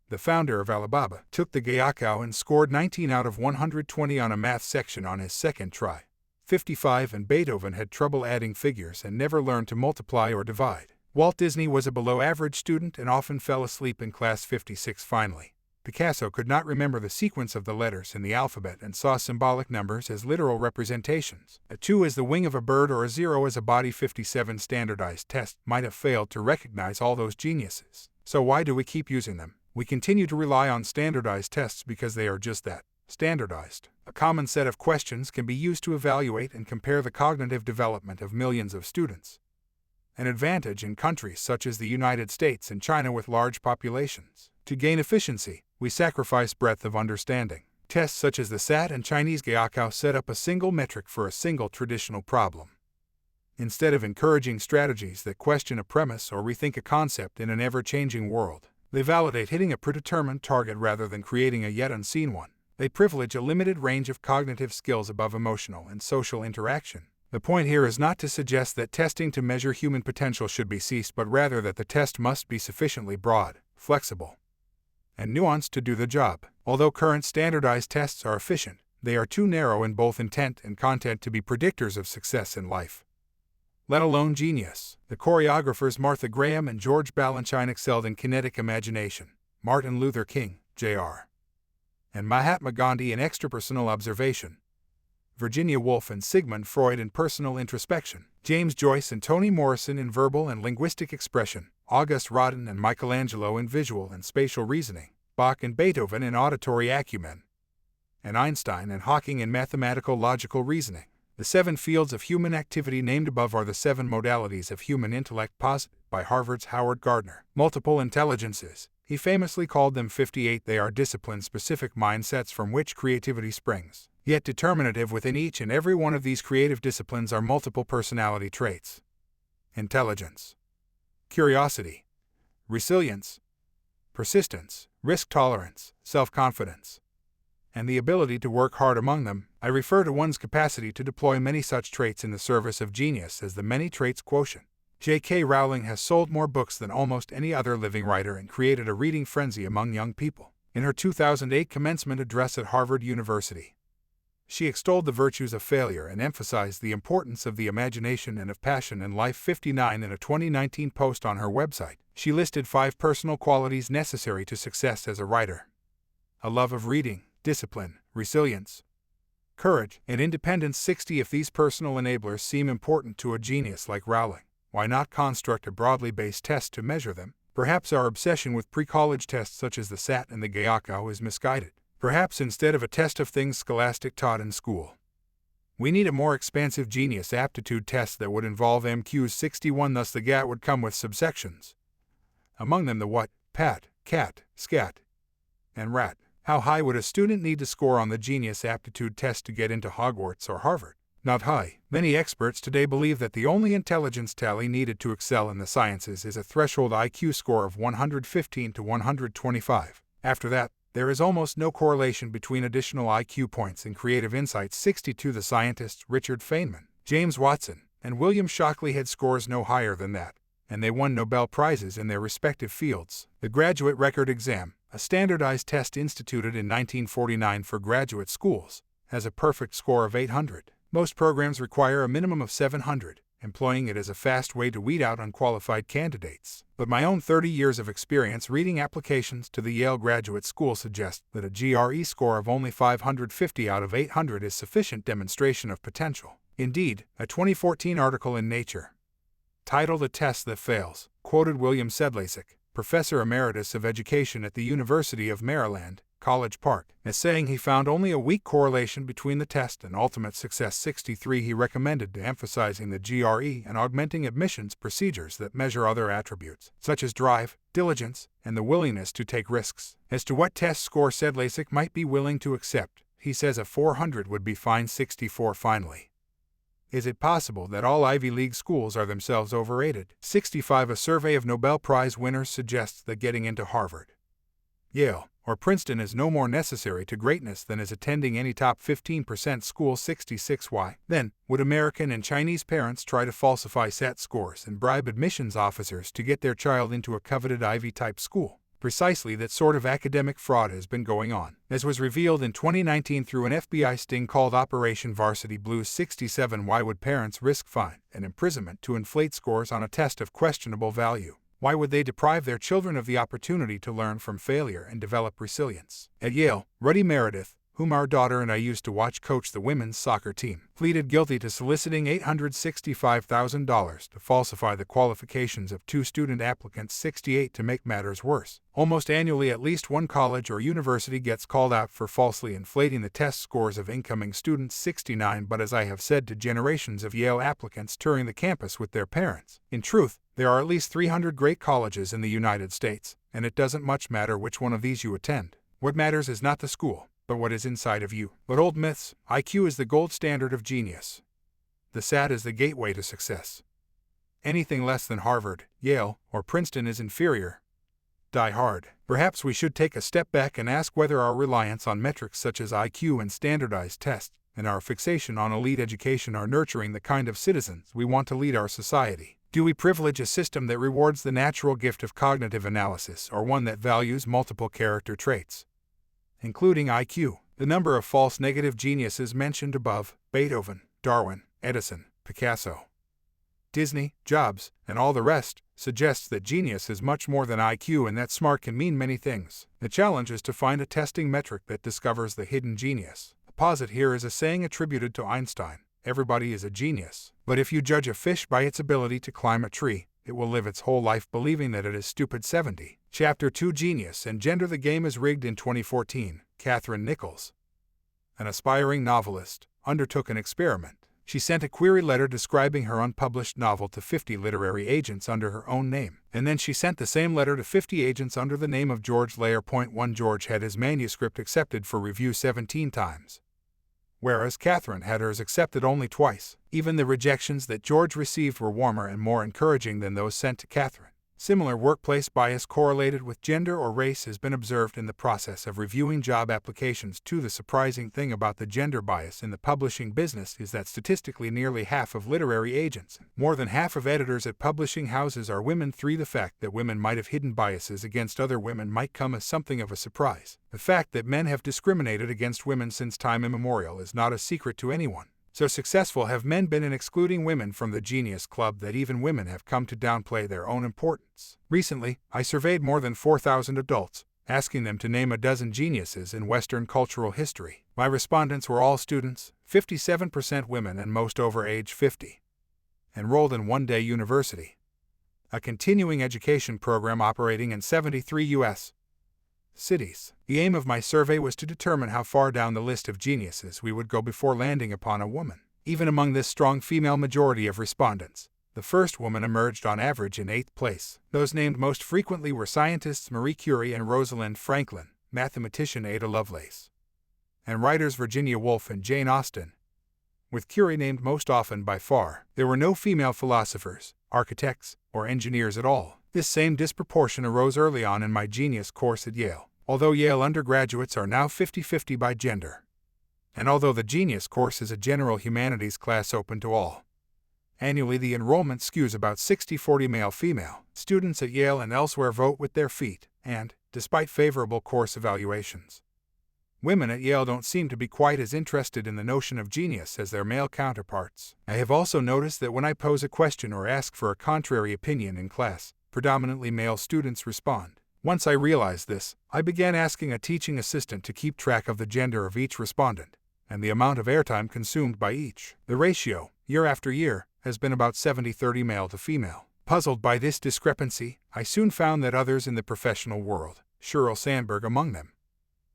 the founder of Alibaba, took the Gaokao and scored 19 out of 120 on a math section on his second try. 55 And Beethoven had trouble adding figures and never learned to multiply or divide. Walt Disney was a below-average student and often fell asleep in class. 56 Finally, Picasso could not remember the sequence of the letters in the alphabet and saw symbolic numbers as literal representations. A 2 is the wing of a bird or a 0 is a body. 57 Standardized tests might have failed to recognize all those geniuses. So why do we keep using them? We continue to rely on standardized tests because they are just that, Standardized. A common set of questions can be used to evaluate and compare the cognitive development of millions of students. An advantage in countries such as the United States and China with large populations. To gain efficiency, we sacrifice breadth of understanding. Tests such as the SAT and Chinese Gaokao set up a single metric for a single traditional problem. Instead of encouraging strategies that question a premise or rethink a concept in an ever-changing world, they validate hitting a predetermined target rather than creating a yet unseen one. They privilege a limited range of cognitive skills above emotional and social interaction. The point here is not to suggest that testing to measure human potential should be ceased, but rather that the test must be sufficiently broad, flexible, and nuanced to do the job. Although current standardized tests are efficient, they are too narrow in both intent and content to be predictors of success in life, let alone genius. The choreographers Martha Graham and George Balanchine excelled in kinetic imagination, Martin Luther King, Jr., and Mahatma Gandhi in extrapersonal observation, Virginia Woolf and Sigmund Freud in personal introspection, James Joyce and Toni Morrison in verbal and linguistic expression, Auguste Rodin and Michelangelo in visual and spatial reasoning, Bach and Beethoven in auditory acumen, and Einstein and Hawking in mathematical logical reasoning. The 7 fields of human activity named above are the 7 modalities of human intellect posited by Harvard's Howard Gardner. Multiple intelligences. He famously called them 58. They are discipline-specific mindsets from which creativity springs. Yet determinative within each and every one of these creative disciplines are multiple personality traits: intelligence, curiosity, resilience, persistence, risk tolerance, self-confidence, and the ability to work hard. Among them, I refer to one's capacity to deploy many such traits in the service of genius as the many traits quotient. J.K. Rowling has sold more books than almost any other living writer and created a reading frenzy among young people. In her 2008 commencement address at Harvard University, she extolled the virtues of failure and emphasized the importance of the imagination and of passion in life. 59. In a 2019 post on her website, she listed 5 personal qualities necessary to success as a writer: a love of reading, discipline, resilience, courage, and independence. 60. If these personal enablers seem important to a genius like Rowling, why not construct a broadly based test to measure them? Perhaps our obsession with pre-college tests such as the SAT and the Gaokao is misguided. Perhaps instead of a test of things scholastic taught in school, we need a more expansive genius aptitude test that would involve MQs. 61. Thus the GAT would come with subsections, among them the what, PAT, CAT, SCAT, and RAT. How high would a student need to score on the genius aptitude test to get into Hogwarts or Harvard? Not high. Many experts today believe that the only intelligence tally needed to excel in the sciences is a threshold IQ score of 115 to 125. After that, there is almost no correlation between additional IQ points and creative insights. 62. The scientists Richard Feynman, James Watson, and William Shockley had scores no higher than that, and they won Nobel Prizes in their respective fields. The Graduate Record Exam, a standardized test instituted in 1949 for graduate schools, has a perfect score of 800. Most programs require a minimum of 700, employing it as a fast way to weed out unqualified candidates. But my own 30 years of experience reading applications to the Yale Graduate School suggest that a GRE score of only 550 out of 800 is sufficient demonstration of potential. Indeed, a 2014 article in Nature, titled "A Test That Fails," quoted William Sedlacek, Professor Emeritus of Education at the University of Maryland, College Park, as saying he found only a weak correlation between the test and ultimate success. 63. He recommended emphasizing the GRE and augmenting admissions procedures that measure other attributes, such as drive, diligence, and the willingness to take risks. As to what test score Sedlacek might be willing to accept, he says a 400 would be fine. 64. Finally, is it possible that all Ivy League schools are themselves overrated? 65. A survey of Nobel Prize winners suggests that getting into Harvard, Yale, or Princeton is no more necessary to greatness than is attending any top 15% school. 66. Why, then, would American and Chinese parents try to falsify SAT scores and bribe admissions officers to get their child into a coveted Ivy-type school? Precisely that sort of academic fraud has been going on, as was revealed in 2019 through an FBI sting called Operation Varsity Blues. 67. Why would parents risk fine and imprisonment to inflate scores on a test of questionable value? Why would they deprive their children of the opportunity to learn from failure and develop resilience? At Yale, Ruddy Meredith, whom our daughter and I used to watch coach the women's soccer team, pleaded guilty to soliciting $865,000 to falsify the qualifications of 2 student applicants 68. To make matters worse, almost annually at least one college or university gets called out for falsely inflating the test scores of incoming students 69. But as I have said to generations of Yale applicants touring the campus with their parents, in truth, there are at least 300 great colleges in the United States, and it doesn't much matter which one of these you attend. What matters is not the school, but what is inside of you. But old myths, IQ is the gold standard of genius. The SAT is the gateway to success. Anything less than Harvard, Yale, or Princeton is inferior. Die hard. Perhaps we should take a step back and ask whether our reliance on metrics such as IQ and standardized tests, and our fixation on elite education are nurturing the kind of citizens we want to lead our society. Do we privilege a system that rewards the natural gift of cognitive analysis or one that values multiple character traits, including IQ? The number of false negative geniuses mentioned above, Beethoven, Darwin, Edison, Picasso, Disney, Jobs, and all the rest, suggests that genius is much more than IQ and that smart can mean many things. The challenge is to find a testing metric that discovers the hidden genius. The posit here is a saying attributed to Einstein: everybody is a genius. But if you judge a fish by its ability to climb a tree, it will live its whole life believing that it is stupid. 70. Chapter 2: Genius and Gender. The Game is Rigged. In 2014, Catherine Nichols, an aspiring novelist, undertook an experiment. She sent a query letter describing her unpublished novel to 50 literary agents under her own name, and then she sent the same letter to 50 agents under the name of George Layer. 1. George had his manuscript accepted for review 17 times, whereas Catherine had hers accepted only twice. Even the rejections that George received were warmer and more encouraging than those sent to Catherine. Similar workplace bias correlated with gender or race has been observed in the process of reviewing job applications too. The surprising thing about the gender bias in the publishing business is that statistically nearly half of literary agents, more than half of editors at publishing houses, are women. 3. The fact that women might have hidden biases against other women might come as something of a surprise. The fact that men have discriminated against women since time immemorial is not a secret to anyone. So successful have men been in excluding women from the Genius Club that even women have come to downplay their own importance. Recently, I surveyed more than 4,000 adults, asking them to name a dozen geniuses in Western cultural history. My respondents were all students, 57% women and most over age 50, enrolled in one-day university, a continuing education program operating in 73 U.S. cities. The aim of my survey was to determine how far down the list of geniuses we would go before landing upon a woman. Even among this strong female majority of respondents, the first woman emerged on average in 8th place. Those named most frequently were scientists Marie Curie and Rosalind Franklin, mathematician Ada Lovelace, and writers Virginia Woolf and Jane Austen, with Curie named most often by far. There were no female philosophers, architects, or engineers at all. This same disproportion arose early on in my genius course at Yale, although Yale undergraduates are now 50-50 by gender, and although the genius course is a general humanities class open to all. Annually the enrollment skews about 60-40 male-female. Students at Yale and elsewhere vote with their feet, and, despite favorable course evaluations, women at Yale don't seem to be quite as interested in the notion of genius as their male counterparts. I have also noticed that when I pose a question or ask for a contrary opinion in class, predominantly male students respond. Once I realized this, I began asking a teaching assistant to keep track of the gender of each respondent, and the amount of airtime consumed by each. The ratio, year after year, has been about 70-30 male to female. Puzzled by this discrepancy, I soon found that others in the professional world, Sheryl Sandberg among them,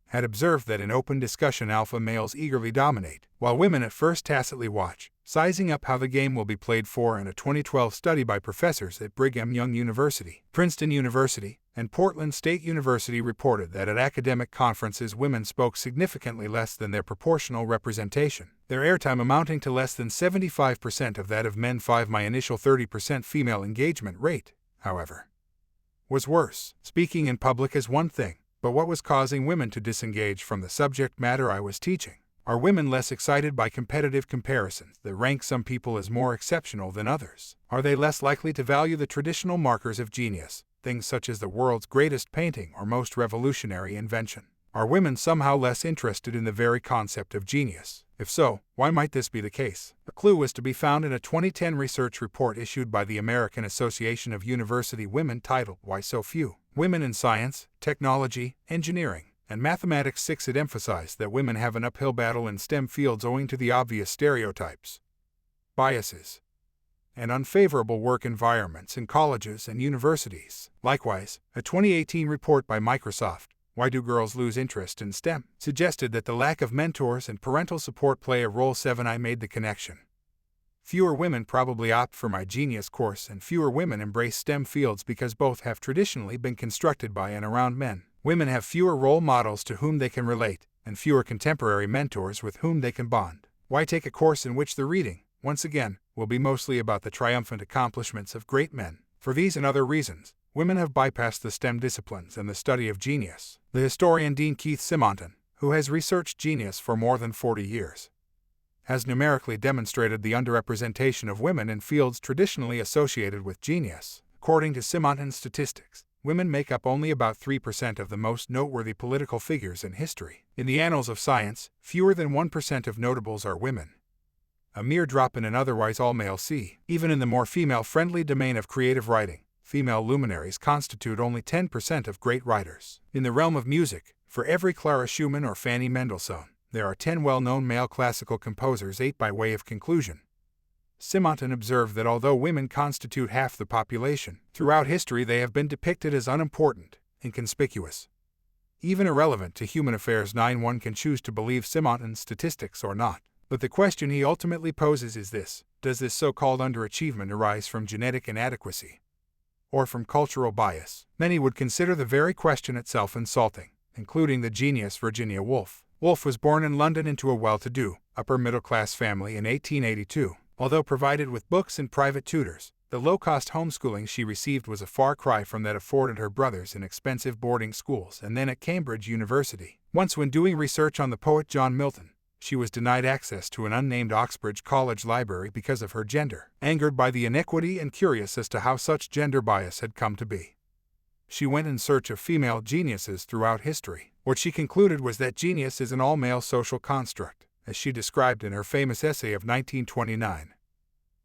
had observed that in open discussion alpha males eagerly dominate, while women at first tacitly watch, sizing up how the game will be played. For in a 2012 study by professors at Brigham Young University, Princeton University, and Portland State University reported that at academic conferences women spoke significantly less than their proportional representation, their airtime amounting to less than 75% of that of men. 5. My initial 30% female engagement rate, however, was worse. Speaking in public is one thing, but what was causing women to disengage from the subject matter I was teaching? Are women less excited by competitive comparisons that rank some people as more exceptional than others? Are they less likely to value the traditional markers of genius, things such as the world's greatest painting or most revolutionary invention? Are women somehow less interested in the very concept of genius? If so, why might this be the case? A clue was to be found in a 2010 research report issued by the American Association of University Women titled "Why So Few Women in Science, Technology, Engineering, and Mathematics 6 it emphasized that women have an uphill battle in STEM fields owing to the obvious stereotypes, biases, and unfavorable work environments in colleges and universities. Likewise, a 2018 report by Microsoft, Why Do Girls Lose Interest in STEM?, suggested that the lack of mentors and parental support play a role. 7 I made the connection. Fewer women probably opt for my Genius course, and fewer women embrace STEM fields because both have traditionally been constructed by and around men. Women have fewer role models to whom they can relate, and fewer contemporary mentors with whom they can bond. Why take a course in which the reading, once again, will be mostly about the triumphant accomplishments of great men? For these and other reasons, women have bypassed the STEM disciplines and the study of genius. The historian Dean Keith Simonton, who has researched genius for more than 40 years, has numerically demonstrated the underrepresentation of women in fields traditionally associated with genius. According to Simonton's statistics, women make up only about 3% of the most noteworthy political figures in history. In the annals of science, fewer than 1% of notables are women, a mere drop in an otherwise all-male sea. Even in the more female-friendly domain of creative writing, female luminaries constitute only 10% of great writers. In the realm of music, for every Clara Schumann or Fanny Mendelssohn, there are 10 well-known male classical composers. 8 By way of conclusion, Simonton observed that although women constitute half the population, throughout history they have been depicted as unimportant, inconspicuous, even irrelevant to human affairs. 9 One can choose to believe Simonton's statistics or not, but the question he ultimately poses is this: does this so-called underachievement arise from genetic inadequacy, or from cultural bias? Many would consider the very question itself insulting, including the genius Virginia Woolf. Woolf was born in London into a well-to-do, upper-middle-class family in 1882. Although provided with books and private tutors, the low-cost homeschooling she received was a far cry from that afforded her brothers in expensive boarding schools and then at Cambridge University. Once, when doing research on the poet John Milton, she was denied access to an unnamed Oxbridge College library because of her gender. Angered by the iniquity and curious as to how such gender bias had come to be, she went in search of female geniuses throughout history. What she concluded was that genius is an all-male social construct, as she described in her famous essay of 1929,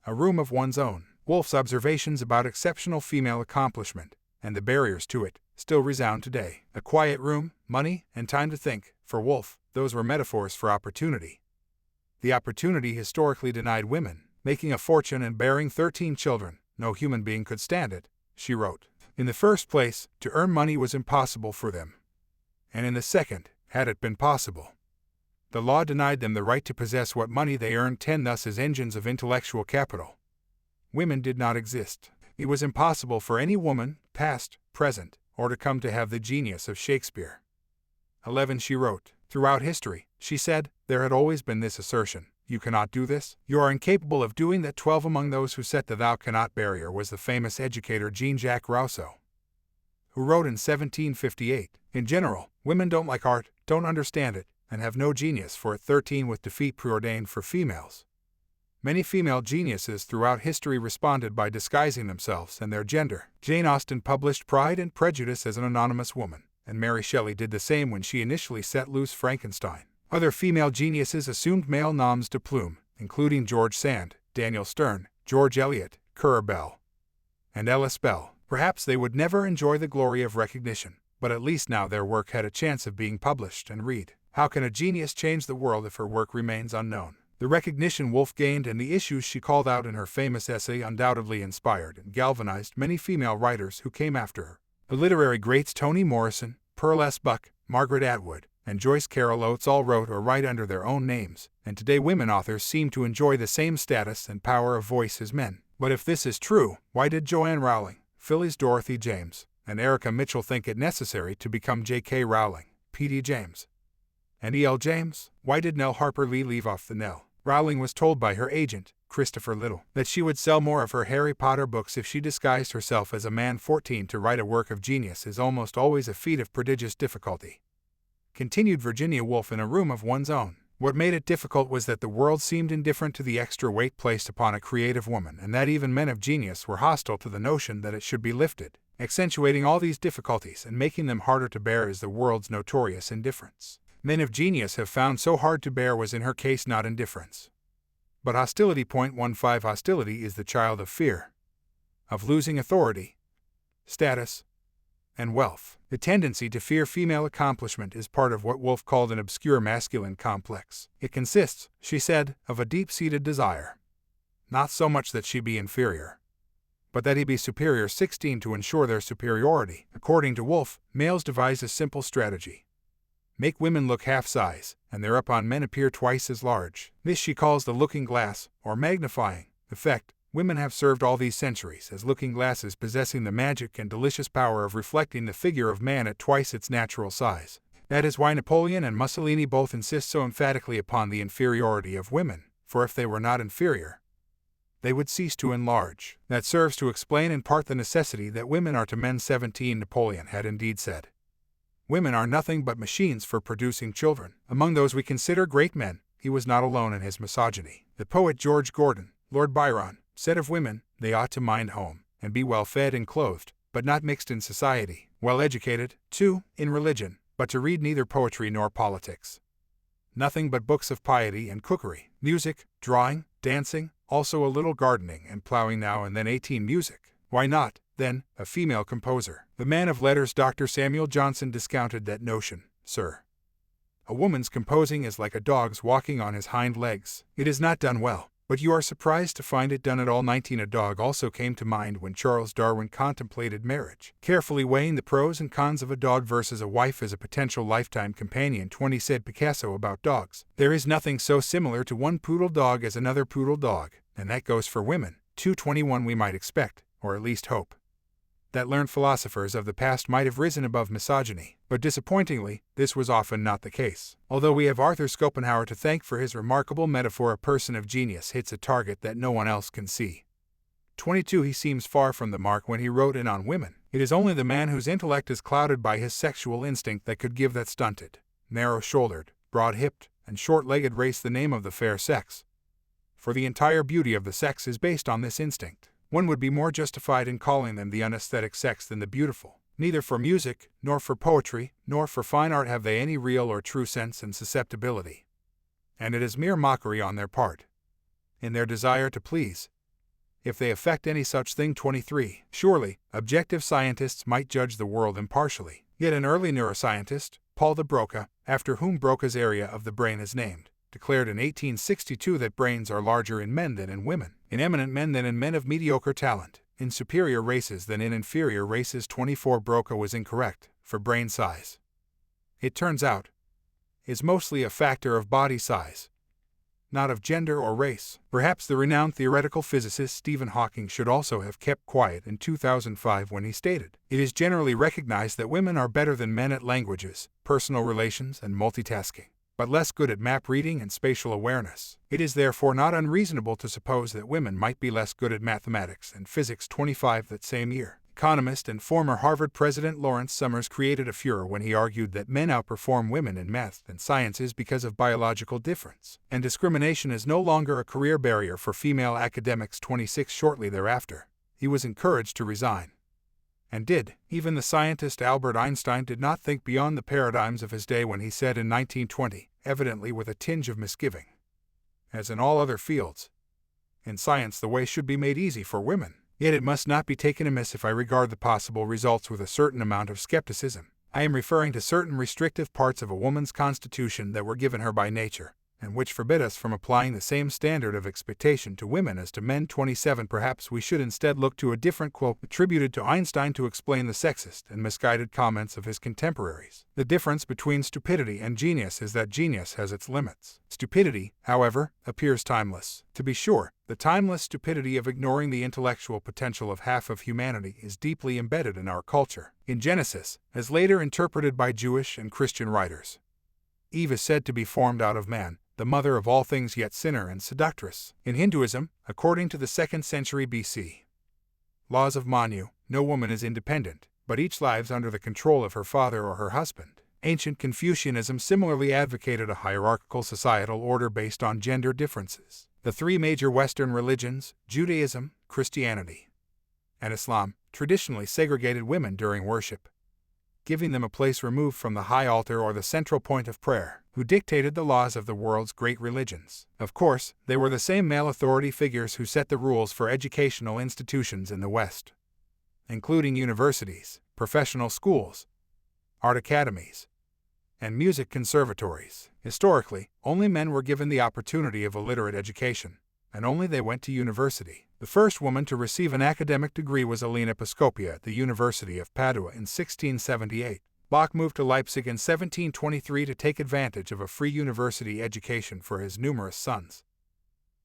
A Room of One's Own. Woolf's observations about exceptional female accomplishment, and the barriers to it, still resound today. A quiet room, money, and time to think. For Woolf, those were metaphors for opportunity. The opportunity historically denied women. Making a fortune and bearing 13 children, no human being could stand it, she wrote. In the first place, to earn money was impossible for them. And in the second, had it been possible, the law denied them the right to possess what money they earned. 10 Thus, as engines of intellectual capital, women did not exist. It was impossible for any woman, past, present, or to come to have the genius of Shakespeare. 11 She wrote, throughout history, she said, there had always been this assertion: you cannot do this, you are incapable of doing that. 12 Among those who set the thou cannot barrier was the famous educator Jean-Jacques Rousseau, who wrote in 1758, in general, women don't like art, don't understand it, and have no genius for it. 13 With defeat preordained for females, many female geniuses throughout history responded by disguising themselves and their gender. Jane Austen published Pride and Prejudice as an anonymous woman, and Mary Shelley did the same when she initially set loose Frankenstein. Other female geniuses assumed male noms de plume, including George Sand, Daniel Stern, George Eliot, Currer Bell, and Ellis Bell. Perhaps they would never enjoy the glory of recognition, but at least now their work had a chance of being published and read. How can a genius change the world if her work remains unknown? The recognition Woolf gained and the issues she called out in her famous essay undoubtedly inspired and galvanized many female writers who came after her. The literary greats Toni Morrison, Pearl S. Buck, Margaret Atwood, and Joyce Carol Oates all wrote or write under their own names, and today women authors seem to enjoy the same status and power of voice as men. But if this is true, why did Joanne Rowling, Philly's Dorothy James, and Erica Mitchell think it necessary to become J.K. Rowling, P.D. James, and E.L. James? Why did Nell Harper Lee leave off the Nell? Rowling was told by her agent, Christopher Little, that she would sell more of her Harry Potter books if she disguised herself as a man. 14 To write a work of genius is almost always a feat of prodigious difficulty. Continued Virginia Woolf in A Room of One's Own. What made it difficult was that the world seemed indifferent to the extra weight placed upon a creative woman, and that even men of genius were hostile to the notion that it should be lifted. Accentuating all these difficulties and making them harder to bear is the world's notorious indifference. Men of genius have found so hard to bear was in her case not indifference, but hostility. 15 Hostility is the child of fear, of losing authority, status, and wealth. The tendency to fear female accomplishment is part of what Woolf called an obscure masculine complex. It consists, she said, of a deep-seated desire. Not so much that she be inferior, but that he be superior 16 to ensure their superiority. According to Woolf, males devise a simple strategy. Make women look half-size, and thereupon men appear twice as large. This she calls the looking glass, or magnifying effect. Women have served all these centuries as looking glasses possessing the magic and delicious power of reflecting the figure of man at twice its natural size. That is why Napoleon and Mussolini both insist so emphatically upon the inferiority of women, for if they were not inferior, they would cease to enlarge. That serves to explain in part the necessity that women are to men. 17 Napoleon had indeed said, "Women are nothing but machines for producing children." Among those we consider great men, he was not alone in his misogyny. The poet George Gordon, Lord Byron, said of women, "They ought to mind home, and be well fed and clothed, but not mixed in society, well educated, too, in religion, but to read neither poetry nor politics. Nothing but books of piety and cookery, music, drawing, dancing, also a little gardening and plowing now and then. 18 Music. Why not, then, a female composer?" The man of letters Dr. Samuel Johnson discounted that notion, "Sir, a woman's composing is like a dog's walking on his hind legs. It is not done well, but you are surprised to find it done at all." 19 A dog also came to mind when Charles Darwin contemplated marriage, carefully weighing the pros and cons of a dog versus a wife as a potential lifetime companion. 20 Said Picasso about dogs, "There is nothing so similar to one poodle dog as another poodle dog, and that goes for women." 221 We might expect, or at least hope, that learned philosophers of the past might have risen above misogyny, but disappointingly, this was often not the case. Although we have Arthur Schopenhauer to thank for his remarkable metaphor, a person of genius hits a target that no one else can see. 22 He seems far from the mark when he wrote in On Women. It is only the man whose intellect is clouded by his sexual instinct that could give that stunted, narrow-shouldered, broad-hipped, and short-legged race the name of the fair sex. For the entire beauty of the sex is based on this instinct. One would be more justified in calling them the unaesthetic sex than the beautiful. Neither for music, nor for poetry, nor for fine art have they any real or true sense and susceptibility. And it is mere mockery on their part, in their desire to please, if they affect any such thing. 23 Surely, objective scientists might judge the world impartially. Yet an early neuroscientist, Paul de Broca, after whom Broca's area of the brain is named, declared in 1862 that brains are larger in men than in women, in eminent men than in men of mediocre talent, in superior races than in inferior races. 24 Broca was incorrect, for brain size, it turns out, is mostly a factor of body size, not of gender or race. Perhaps the renowned theoretical physicist Stephen Hawking should also have kept quiet in 2005 when he stated, "It is generally recognized that women are better than men at languages, personal relations, and multitasking, but less good at map reading and spatial awareness. It is therefore not unreasonable to suppose that women might be less good at mathematics and physics." 25 That same year, economist and former Harvard president Lawrence Summers created a furor when he argued that men outperform women in math and sciences because of biological difference, and discrimination is no longer a career barrier for female academics. 26 Shortly thereafter, he was encouraged to resign, and did. Even the scientist Albert Einstein did not think beyond the paradigms of his day when he said in 1920, evidently with a tinge of misgiving, "As in all other fields, in science the way should be made easy for women. Yet it must not be taken amiss if I regard the possible results with a certain amount of skepticism. I am referring to certain restrictive parts of a woman's constitution that were given her by nature, and which forbid us from applying the same standard of expectation to women as to men." 27 Perhaps we should instead look to a different quote attributed to Einstein to explain the sexist and misguided comments of his contemporaries. "The difference between stupidity and genius is that genius has its limits. Stupidity, however, appears timeless. To be sure, the timeless stupidity of ignoring the intellectual potential of half of humanity is deeply embedded in our culture. In Genesis, as later interpreted by Jewish and Christian writers, Eve is said to be formed out of man, the mother of all things, yet sinner and seductress. In Hinduism, according to the 2nd century BC laws of Manu, no woman is independent, but each lives under the control of her father or her husband. Ancient Confucianism similarly advocated a hierarchical societal order based on gender differences. The three major Western religions, Judaism, Christianity, and Islam, traditionally segregated women during worship, giving them a place removed from the high altar or the central point of prayer, who dictated the laws of the world's great religions. Of course, they were the same male authority figures who set the rules for educational institutions in the West, including universities. professional schools, art academies, and music conservatories. Historically, only men were given the opportunity of a literate education, and only they went to university. The first woman to receive an academic degree was Elena Piscopia at the University of Padua in 1678. Bach moved to Leipzig in 1723 to take advantage of a free university education for his numerous sons,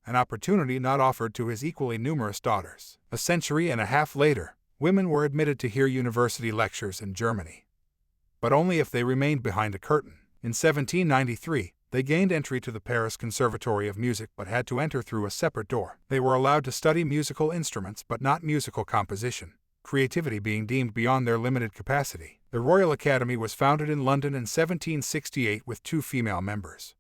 an opportunity not offered to his equally numerous daughters. A century and a half later, women were admitted to hear university lectures in Germany, but only if they remained behind a curtain. In 1793, they gained entry to the Paris Conservatory of Music but had to enter through a separate door. They were allowed to study musical instruments but not musical composition, creativity being deemed beyond their limited capacity. The Royal Academy was founded in London in 1768 with 2 female members,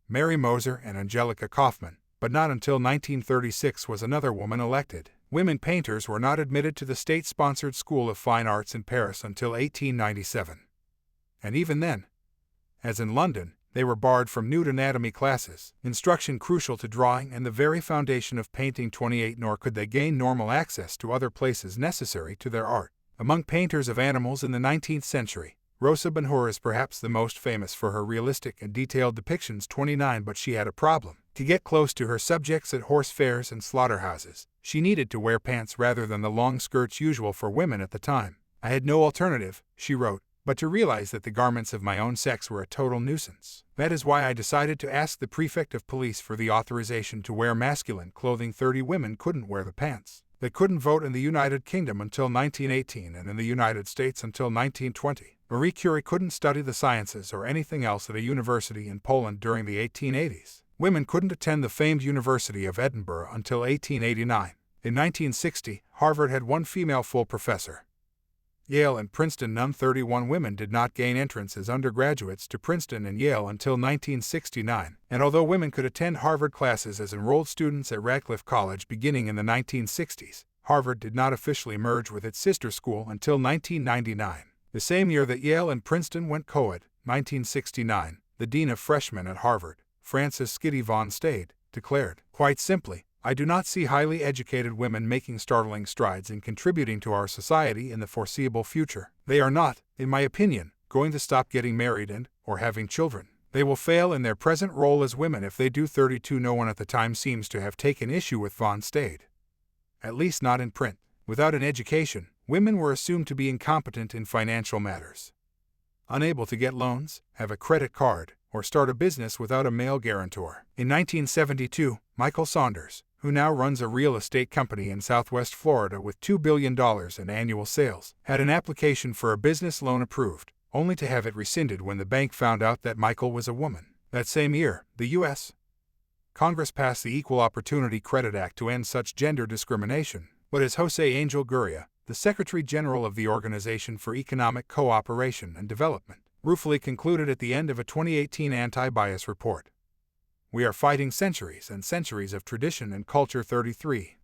Mary Moser and Angelica Kaufmann, but not until 1936 was another woman elected. Women painters were not admitted to the state-sponsored School of Fine Arts in Paris until 1897. And even then, as in London, they were barred from nude anatomy classes, instruction crucial to drawing and the very foundation of painting. 28 Nor could they gain normal access to other places necessary to their art. Among painters of animals in the 19th century, Rosa Bonheur is perhaps the most famous for her realistic and detailed depictions. 29 But she had a problem. To get close to her subjects at horse fairs and slaughterhouses, she needed to wear pants rather than the long skirts usual for women at the time. I had no alternative, she wrote, but to realize that the garments of my own sex were a total nuisance. That is why I decided to ask the prefect of police for the authorization to wear masculine clothing. 30 Women couldn't wear the pants. They couldn't vote in the United Kingdom until 1918 and in the United States until 1920. Marie Curie couldn't study the sciences or anything else at a university in Poland during the 1880s. Women couldn't attend the famed University of Edinburgh until 1889. In 1960, Harvard had 1 female full professor. Yale and Princeton none. 31 women did not gain entrance as undergraduates to Princeton and Yale until 1969, and although women could attend Harvard classes as enrolled students at Radcliffe College beginning in the 1960s, Harvard did not officially merge with its sister school until 1999. The same year that Yale and Princeton went co-ed, 1969, the dean of freshmen at Harvard, Frances Skiddy von Stade, declared, "Quite simply, I do not see highly educated women making startling strides in contributing to our society in the foreseeable future. They are not, in my opinion, going to stop getting married or having children. They will fail in their present role as women if they do." 32 No one at the time seems to have taken issue with von Stade, at least not in print. Without an education, women were assumed to be incompetent in financial matters, unable to get loans, have a credit card, or start a business without a male guarantor. In 1972, Michael Saunders, who now runs a real estate company in Southwest Florida with $2 billion in annual sales, had an application for a business loan approved, only to have it rescinded when the bank found out that Michael was a woman. That same year, the U.S. Congress passed the Equal Opportunity Credit Act to end such gender discrimination, but as Jose Angel Gurria, the Secretary General of the Organization for Economic Cooperation and Development, ruefully concluded at the end of a 2018 anti-bias report, "We are fighting centuries and centuries of tradition and culture." 33.